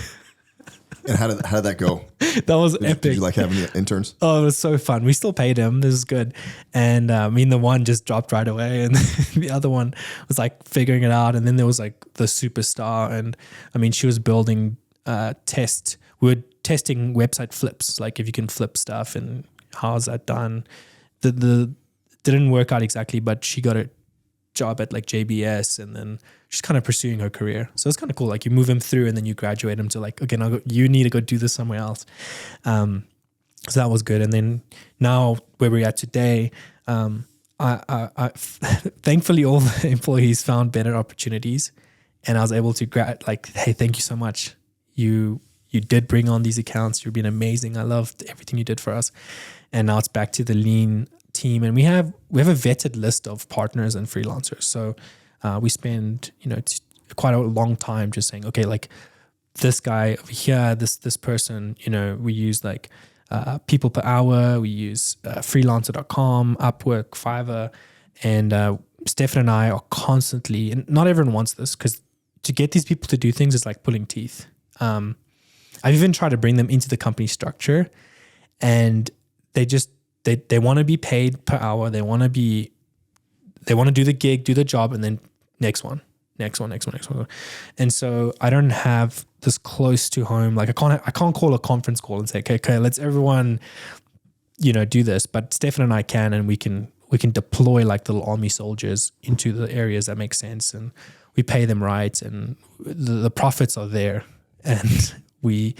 And how did that go? That was epic. Did you like having the interns? Oh, it was so fun. We still paid him. This is good. And the one just dropped right away, and the other one was like figuring it out. And then there was like the superstar, and I mean, she was building we were testing website flips, like if you can flip stuff and how's that done. The didn't work out exactly, but she got a job at like JBS, and then she's kind of pursuing her career. So it's kind of cool. Like, you move him through, and then you graduate him to like, okay, now you need to go do this somewhere else. So that was good. And then now where we're at today, I thankfully all the employees found better opportunities, and I was able to hey, thank you so much. You did bring on these accounts. You've been amazing. I loved everything you did for us. And now it's back to the lean team, and we have a vetted list of partners and freelancers. So we spend quite a long time just saying, okay, like this guy over here, this person, we use like people per hour. We use freelancer.com, Upwork, Fiverr, and Stefan and I are constantly, and not everyone wants this, because to get these people to do things is like pulling teeth. I've even tried to bring them into the company structure, and they want to be paid per hour. They want to do the gig, do the job, and then next one. And so I don't have this close to home. Like, I can't call a conference call and say, okay, let's everyone, do this. But Stefan and I can, and we can deploy like little army soldiers into the areas that make sense, and we pay them right, and the profits are there. And we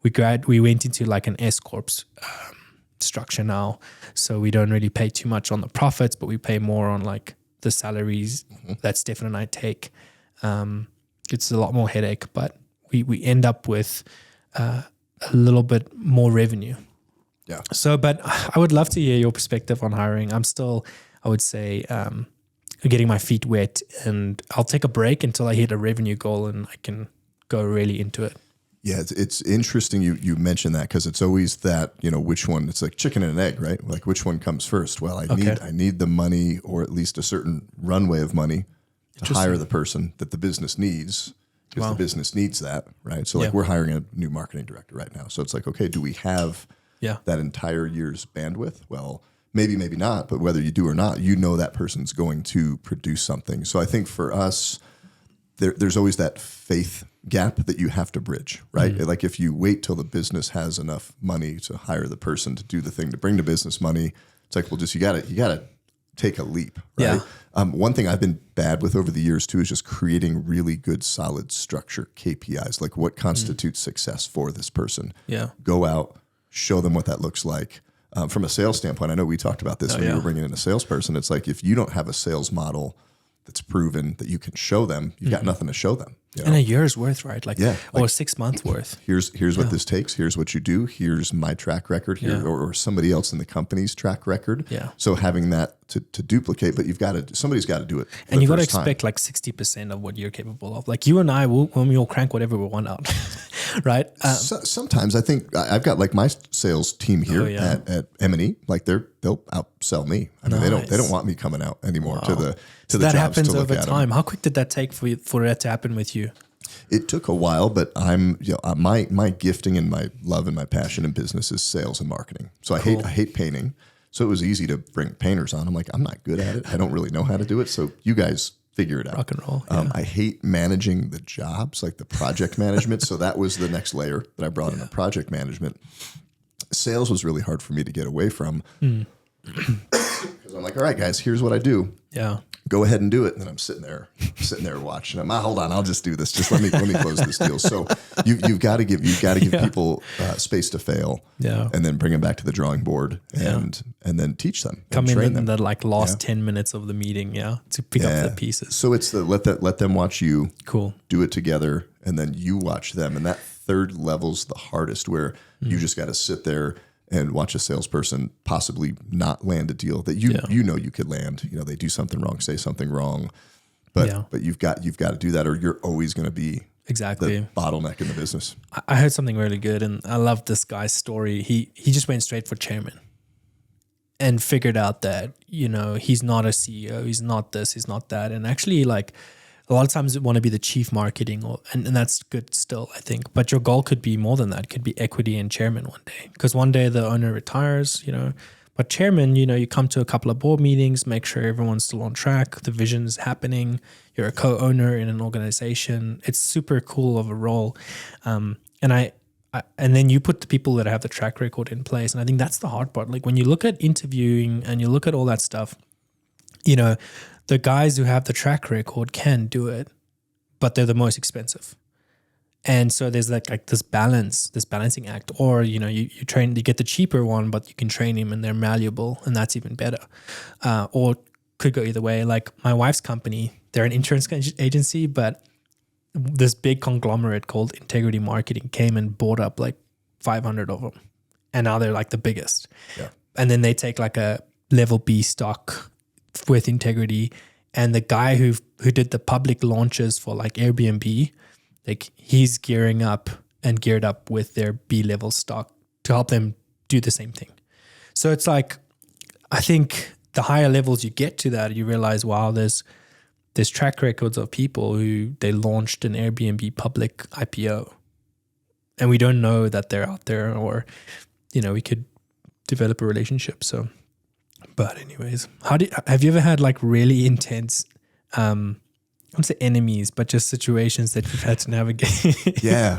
went into like an S corp structure now, so we don't really pay too much on the profits, but we pay more on like the salaries that Stefan and I take. It's a lot more headache, but we end up with a little bit more revenue. Yeah. So, but I would love to hear your perspective on hiring. I'm still, I would say, getting my feet wet, and I'll take a break until I hit a revenue goal and I can go really into it. Yeah, it's interesting you mentioned that because it's always that, which one, it's like chicken and an egg, right? Like which one comes first? Well, I need the money or at least a certain runway of money to hire the person that the business needs because the business needs that, right? So like we're hiring a new marketing director right now. So it's like, okay, do we have that entire year's bandwidth? Well, maybe not, but whether you do or not, that person's going to produce something. So I think for us, there's always that faith gap that you have to bridge, right? Like if you wait till the business has enough money to hire the person to do the thing to bring the business money, it's like, well, just you gotta take a leap, right? One thing I've been bad with over the years too is just creating really good, solid structure KPIs, like what constitutes success for this person. Yeah, go out, show them what that looks like. From a sales standpoint, I know we talked about this when you were bringing in a salesperson. It's like if you don't have a sales model that's proven that you can show them, you've got nothing to show them. And a year's worth, right? Or 6 months worth. Here's what this takes. Here's what you do. Here's my track record here, or somebody else in the company's track record. Yeah. So having that to duplicate, but somebody's got to do it. And you got to expect like 60% of what you're capable of. Like you and I, we'll crank whatever we want out, right? Sometimes I think I've got like my sales team here at M&E, like they'll outsell me. I mean, they don't want me coming out anymore to the that jobs happens to look over at time. them. How quick did that take for that to happen with you? It took a while, but my gifting and my love and my passion in business is sales and marketing. So I hate painting. So it was easy to bring painters on. I'm like, I'm not good at it. I don't really know how to do it. So you guys figure it out. Rock and roll. I hate managing the jobs, like the project management. So that was the next layer that I brought in, the project management. Sales was really hard for me to get away from. Because I'm like, all right, guys, here's what I do. Yeah. Go ahead and do it. And then I'm sitting there watching them. Hold on, I'll just do this. Just let me close this deal. So you've got to give people space to fail. Yeah. And then bring them back to the drawing board and then teach them. Come and train in them. the like last 10 minutes of the meeting, to pick up the pieces. So it's let them watch you. Cool. Do it together, and then you watch them. And that third level's the hardest, where you just got to sit there and watch a salesperson possibly not land a deal that you could land. They do something wrong, say something wrong, but you've got to do that, or you're always going to be the bottleneck in the business. I heard something really good, and I love this guy's story. He just went straight for chairman and figured out that he's not a CEO, he's not this, he's not that, and actually like. A lot of times you want to be the chief marketing, and that's good still, I think. But your goal could be more than that. It could be equity and chairman one day. Because one day the owner retires, But chairman, you come to a couple of board meetings, make sure everyone's still on track, the vision's happening, you're a co-owner in an organization. It's super cool of a role. And then you put the people that have the track record in place. And I think that's the hard part. Like when you look at interviewing and you look at all that stuff, the guys who have the track record can do it, but they're the most expensive. And so there's like this balancing act, or, you get the cheaper one, but you can train him and they're malleable, and that's even better. Or could go either way. Like my wife's company, they're an insurance agency, but this big conglomerate called Integrity Marketing came and bought up like 500 of them. And now they're like the biggest. Yeah. And then they take like a level B stock with Integrity, and the guy who did the public launches for like Airbnb, like he's geared up with their B-level stock to help them do the same thing. So it's like, I think the higher levels you get to that, you realize, wow, there's track records of people who they launched an Airbnb public IPO, and we don't know that they're out there, or we could develop a relationship. So. But anyways, have you ever had like really intense, I won't say enemies, but just situations that you've had to navigate? Yeah.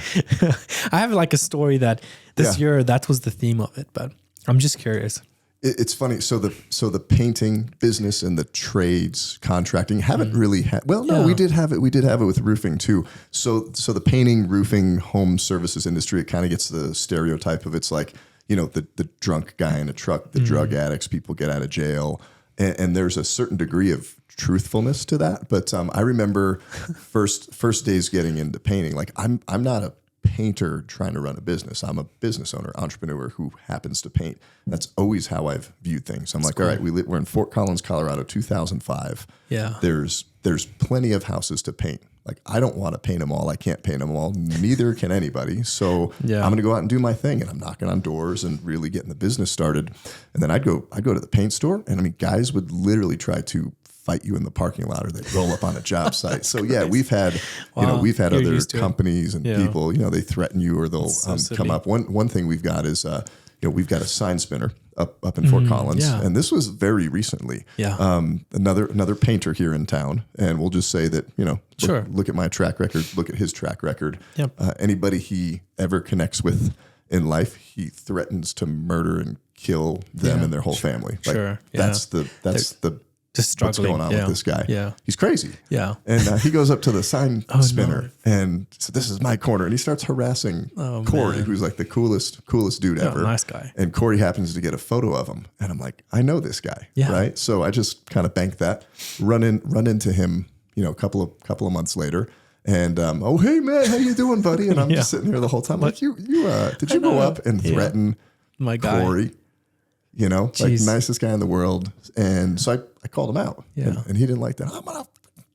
I have like a story that this year, that was the theme of it, but I'm just curious. It's funny. So the painting business and the trades contracting haven't really had. Well, no, we did have it. We did have it with roofing too. So the painting, roofing, home services industry, it kind of gets the stereotype of it's like, the drunk guy in a truck, the drug addicts, people get out of jail, and there's a certain degree of truthfulness to that. But I remember first days getting into painting. Like I'm not a painter trying to run a business. I'm a business owner, entrepreneur who happens to paint. That's always how I've viewed things. I'm like, all right, we're in Fort Collins, Colorado, 2005. Yeah. There's there's plenty of houses to paint. Like, I don't want to paint them all. I can't paint them all. Neither can anybody. So I'm going to go out and do my thing. And I'm knocking on doors and really getting the business started. And then I'd go to the paint store. And I mean, guys would literally try to fight you in the parking lot, or they'd roll up on a job site. So yeah, we've had, we've had other companies and people, they threaten you, or they'll come up. One thing we've got is, we've got a sign spinner up in Fort Collins, and this was very recently. Another painter here in town, and we'll just say that look at my track record, look at his track record. Anybody he ever connects with in life, he threatens to murder and kill them and their whole family. Like, that's the just struggling. What's going on with this guy? Yeah, he's crazy. Yeah, and he goes up to the sign spinner and says, "This is my corner," and he starts harassing Corey, who's like the coolest dude ever. Nice guy. And Corey happens to get a photo of him, and I'm like, I know this guy, right? So I just kind of banked that, run into him, a couple of months later. And oh, hey man, how you doing, buddy? And I'm just sitting here the whole time, like, you did you go up and threaten my guy, Corey? Like, nicest guy in the world. And so I called him out. And he didn't like that. I'm gonna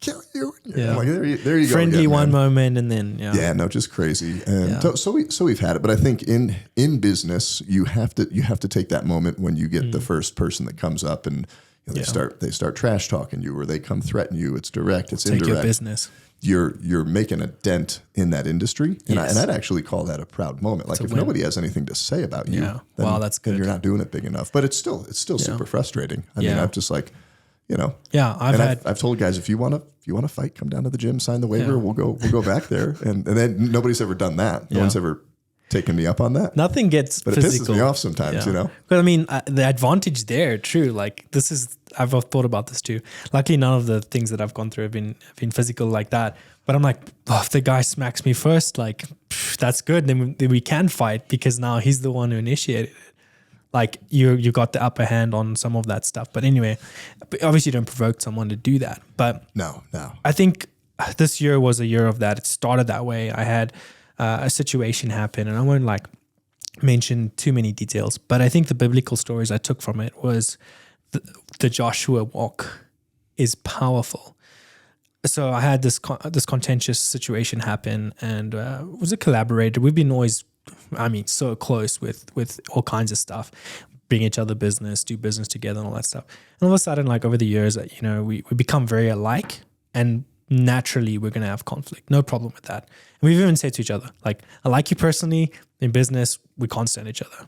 kill you. I'm like, there you go. Friendly one moment, and then just crazy. And so we've had it. But I think in business, you have to take that moment when you get the first person that comes up and they start trash talking you, or they come threaten you. It's direct, it's indirect. Take your business. You're making a dent in that industry, and I'd actually call that a proud moment. Like, if nobody has anything to say about you, then, that's good. Then you're not doing it big enough. But it's still super frustrating. I mean, I'm just like, I've told guys, if you want to fight, come down to the gym, sign the waiver. We'll go back there, and then nobody's ever done that. No one's ever taken me up on that. Nothing gets but physical. It pisses me off sometimes, But I mean, the advantage there, true. Like, I've thought about this too. Luckily, none of the things that I've gone through have been physical like that. But I'm like, if the guy smacks me first, like, that's good. Then we can fight, because now he's the one who initiated it. Like, you got the upper hand on some of that stuff. But anyway, obviously you don't provoke someone to do that. But no. I think this year was a year of that. It started that way. I had a situation happen, and I won't mention too many details, but I think the biblical stories I took from it was the Joshua walk is powerful. So I had this contentious situation happen, and it was a collaborator. We've been always, so close with all kinds of stuff, bring each other business, do business together, and all that stuff. And all of a sudden, like, over the years, we become very alike, and naturally we're going to have conflict. No problem with that. And we've even said to each other, like, I like you personally. In business, we can't stand each other.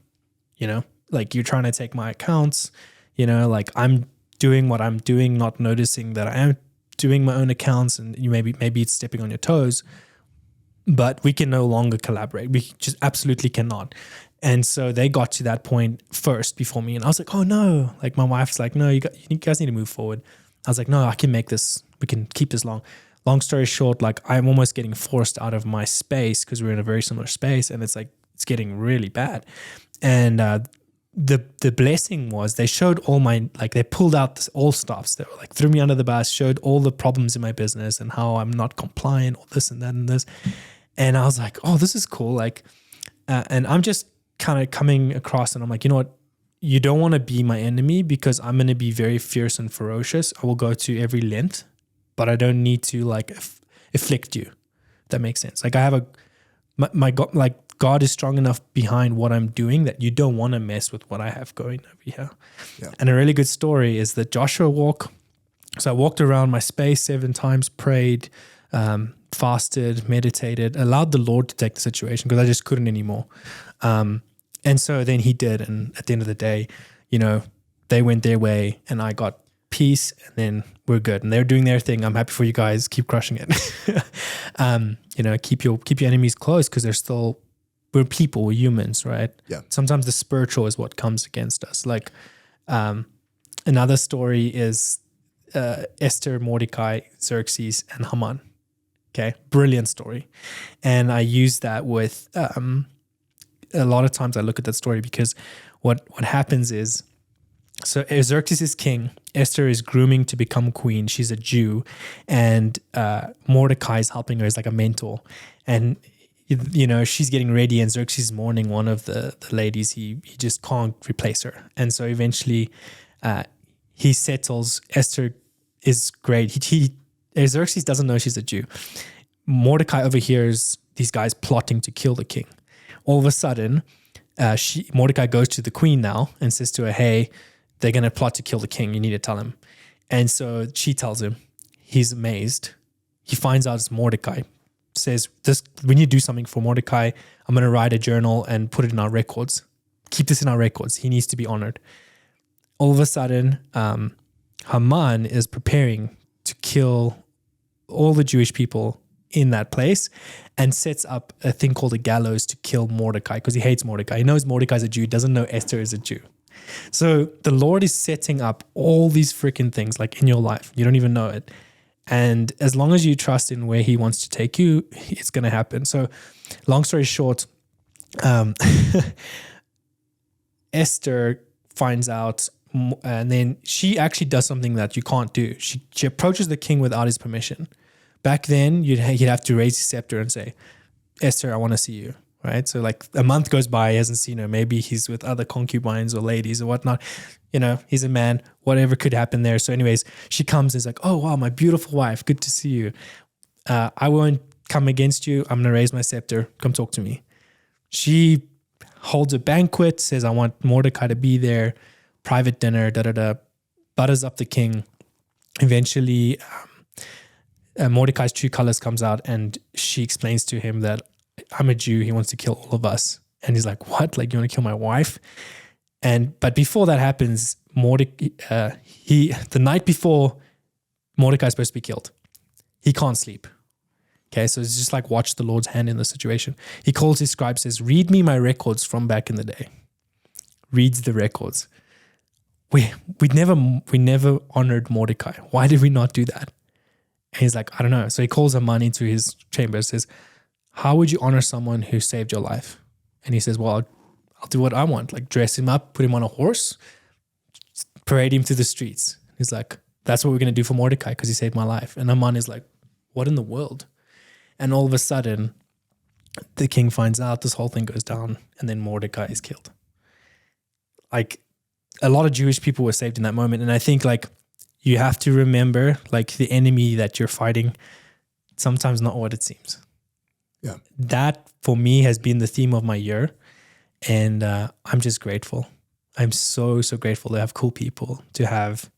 Like, you're trying to take my accounts. Like, I'm doing what I'm doing, not noticing that I am doing my own accounts, and maybe it's stepping on your toes. But we can no longer collaborate. We just absolutely cannot. And so they got to that point first before me, and I was like, oh no. Like, my wife's like, no, you guys need to move forward. I was like, no, I can make this. We can keep this long. Long story short, like, I'm almost getting forced out of my space, because we're in a very similar space, and it's like, it's getting really bad. And the blessing was they showed all they pulled out all stops. They were like, threw me under the bus, showed all the problems in my business and how I'm not compliant, all this and that and this. And I was like, oh, this is cool. Like, and I'm just kind of coming across, and I'm like, you know what? You don't want to be my enemy, because I'm going to be very fierce and ferocious. I will go to every length, but I don't need to afflict you. If that makes sense. Like, I have my God, like, God is strong enough behind what I'm doing that you don't want to mess with what I have going over here. Yeah. And a really good story is the Joshua walk. So I walked around my space 7 times, prayed, fasted, meditated, allowed the Lord to take the situation, because I just couldn't anymore. And so then he did. And at the end of the day, they went their way, and I got peace, and then we're good. And they're doing their thing. I'm happy for you guys. Keep crushing it. Keep your enemies close, because we're people, we're humans, right? Yeah. Sometimes the spiritual is what comes against us. Like, another story is Esther, Mordecai, Xerxes, and Haman. Okay, brilliant story. And I use that with a lot of times I look at that story, because what happens is, so Xerxes is king, Esther is grooming to become queen, she's a Jew, and Mordecai is helping her as like a mentor. And she's getting ready, and Xerxes is mourning one of the ladies. He just can't replace her. And so eventually he settles. Esther is great. He Xerxes doesn't know she's a Jew. Mordecai overhears these guys plotting to kill the king. All of a sudden, Mordecai goes to the queen now and says to her, hey, they're going to plot to kill the king. You need to tell him. And so she tells him. He's amazed. He finds out it's Mordecai. Says, we need to do something for Mordecai. I'm going to write a journal and put it in our records. Keep this in our records. He needs to be honored. All of a sudden, Haman is preparing to kill all the Jewish people in that place and sets up a thing called a gallows to kill Mordecai because he hates Mordecai. He knows Mordecai's a Jew, doesn't know Esther is a Jew. So the Lord is setting up all these freaking things like in your life. You don't even know it. And as long as you trust in where he wants to take you, it's going to happen. So long story short, Esther finds out, and then she actually does something that you can't do. She approaches the king without his permission. Back then, you'd have to raise his scepter and say, Esther, I want to see you, right? So like a month goes by, he hasn't seen her. Maybe he's with other concubines or ladies or whatnot. You know, he's a man, whatever could happen there. So anyways, she comes and is like, oh, wow, my beautiful wife, good to see you. I won't come against you. I'm going to raise my scepter. Come talk to me. She holds a banquet, says, I want Mordecai to be there, private dinner, butters up the king. Eventually, Mordecai's true colors comes out and she explains to him that I'm a Jew. He wants to kill all of us. And he's like, what? Like, you want to kill my wife? But before that happens, the night before Mordecai's supposed to be killed, he can't sleep. Okay, so it's just like watch the Lord's hand in the situation. He calls his scribe, says, read me my records from back in the day. Reads the records. We never honored Mordecai. Why did we not do that? And he's like, I don't know. So he calls Haman into his chamber and says, how would you honor someone who saved your life? And he says, well, I'll do what I want. Like dress him up, put him on a horse, parade him through the streets. He's like, that's what we're going to do for Mordecai because he saved my life. And Haman is like, what in the world? And all of a sudden, the king finds out, this whole thing goes down, and then Mordecai is killed. Like, a lot of Jewish people were saved in that moment. And I think, like, you have to remember, like, the enemy that you're fighting, sometimes not what it seems. Yeah. That, for me, has been the theme of my year. And I'm just grateful. I'm so, so grateful to have cool people, to have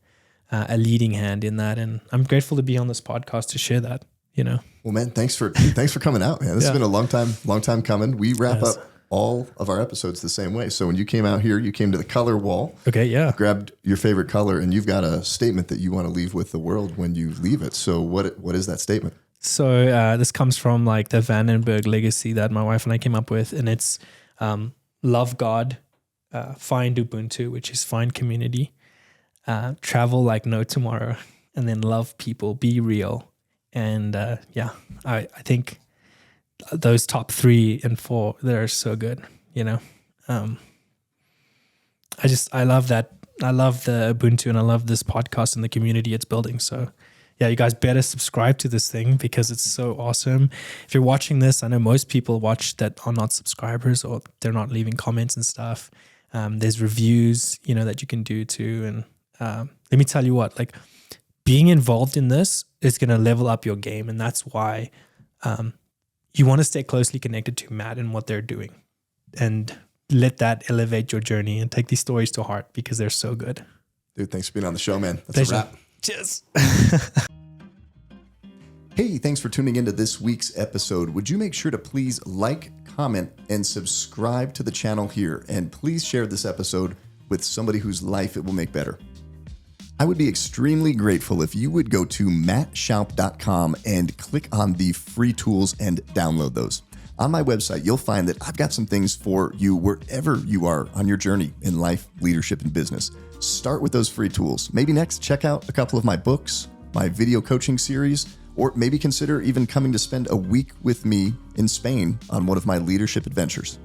a leading hand in that. And I'm grateful to be on this podcast to share that, you know. Well, man, thanks for coming out, man. This has been a long time coming. We wrap up all of our episodes the same way. So when you came out here, you came to the color wall. Okay, yeah. Grabbed your favorite color, and you've got a statement that you want to leave with the world when you leave it. So what is that statement? So this comes from like the Vandenberg legacy that my wife and I came up with, and it's love God, find Ubuntu, which is find community, travel like no tomorrow, and then love people, be real. And I think those top 3 and 4, they're so good, you know. I love that. I love the Ubuntu and I love this podcast and the community it's building. So yeah, you guys better subscribe to this thing because it's so awesome. If you're watching this, I know most people watch that are not subscribers or they're not leaving comments and stuff. There's reviews, you know, that you can do too. And let me tell you what, like, being involved in this is going to level up your game. And that's why you want to stay closely connected to Matt and what they're doing and let that elevate your journey and take these stories to heart because they're so good. Dude, thanks for being on the show, man. That's Pleasure. a wrap. Cheers. Hey, thanks for tuning into this week's episode. Would you make sure to please like, comment, and subscribe to the channel here? And please share this episode with somebody whose life it will make better. I would be extremely grateful if you would go to mattshoup.com and click on the free tools and download those. On my website, you'll find that I've got some things for you wherever you are on your journey in life, leadership, and business. Start with those free tools. Maybe next, check out a couple of my books, my video coaching series, or maybe consider even coming to spend a week with me in Spain on one of my leadership adventures.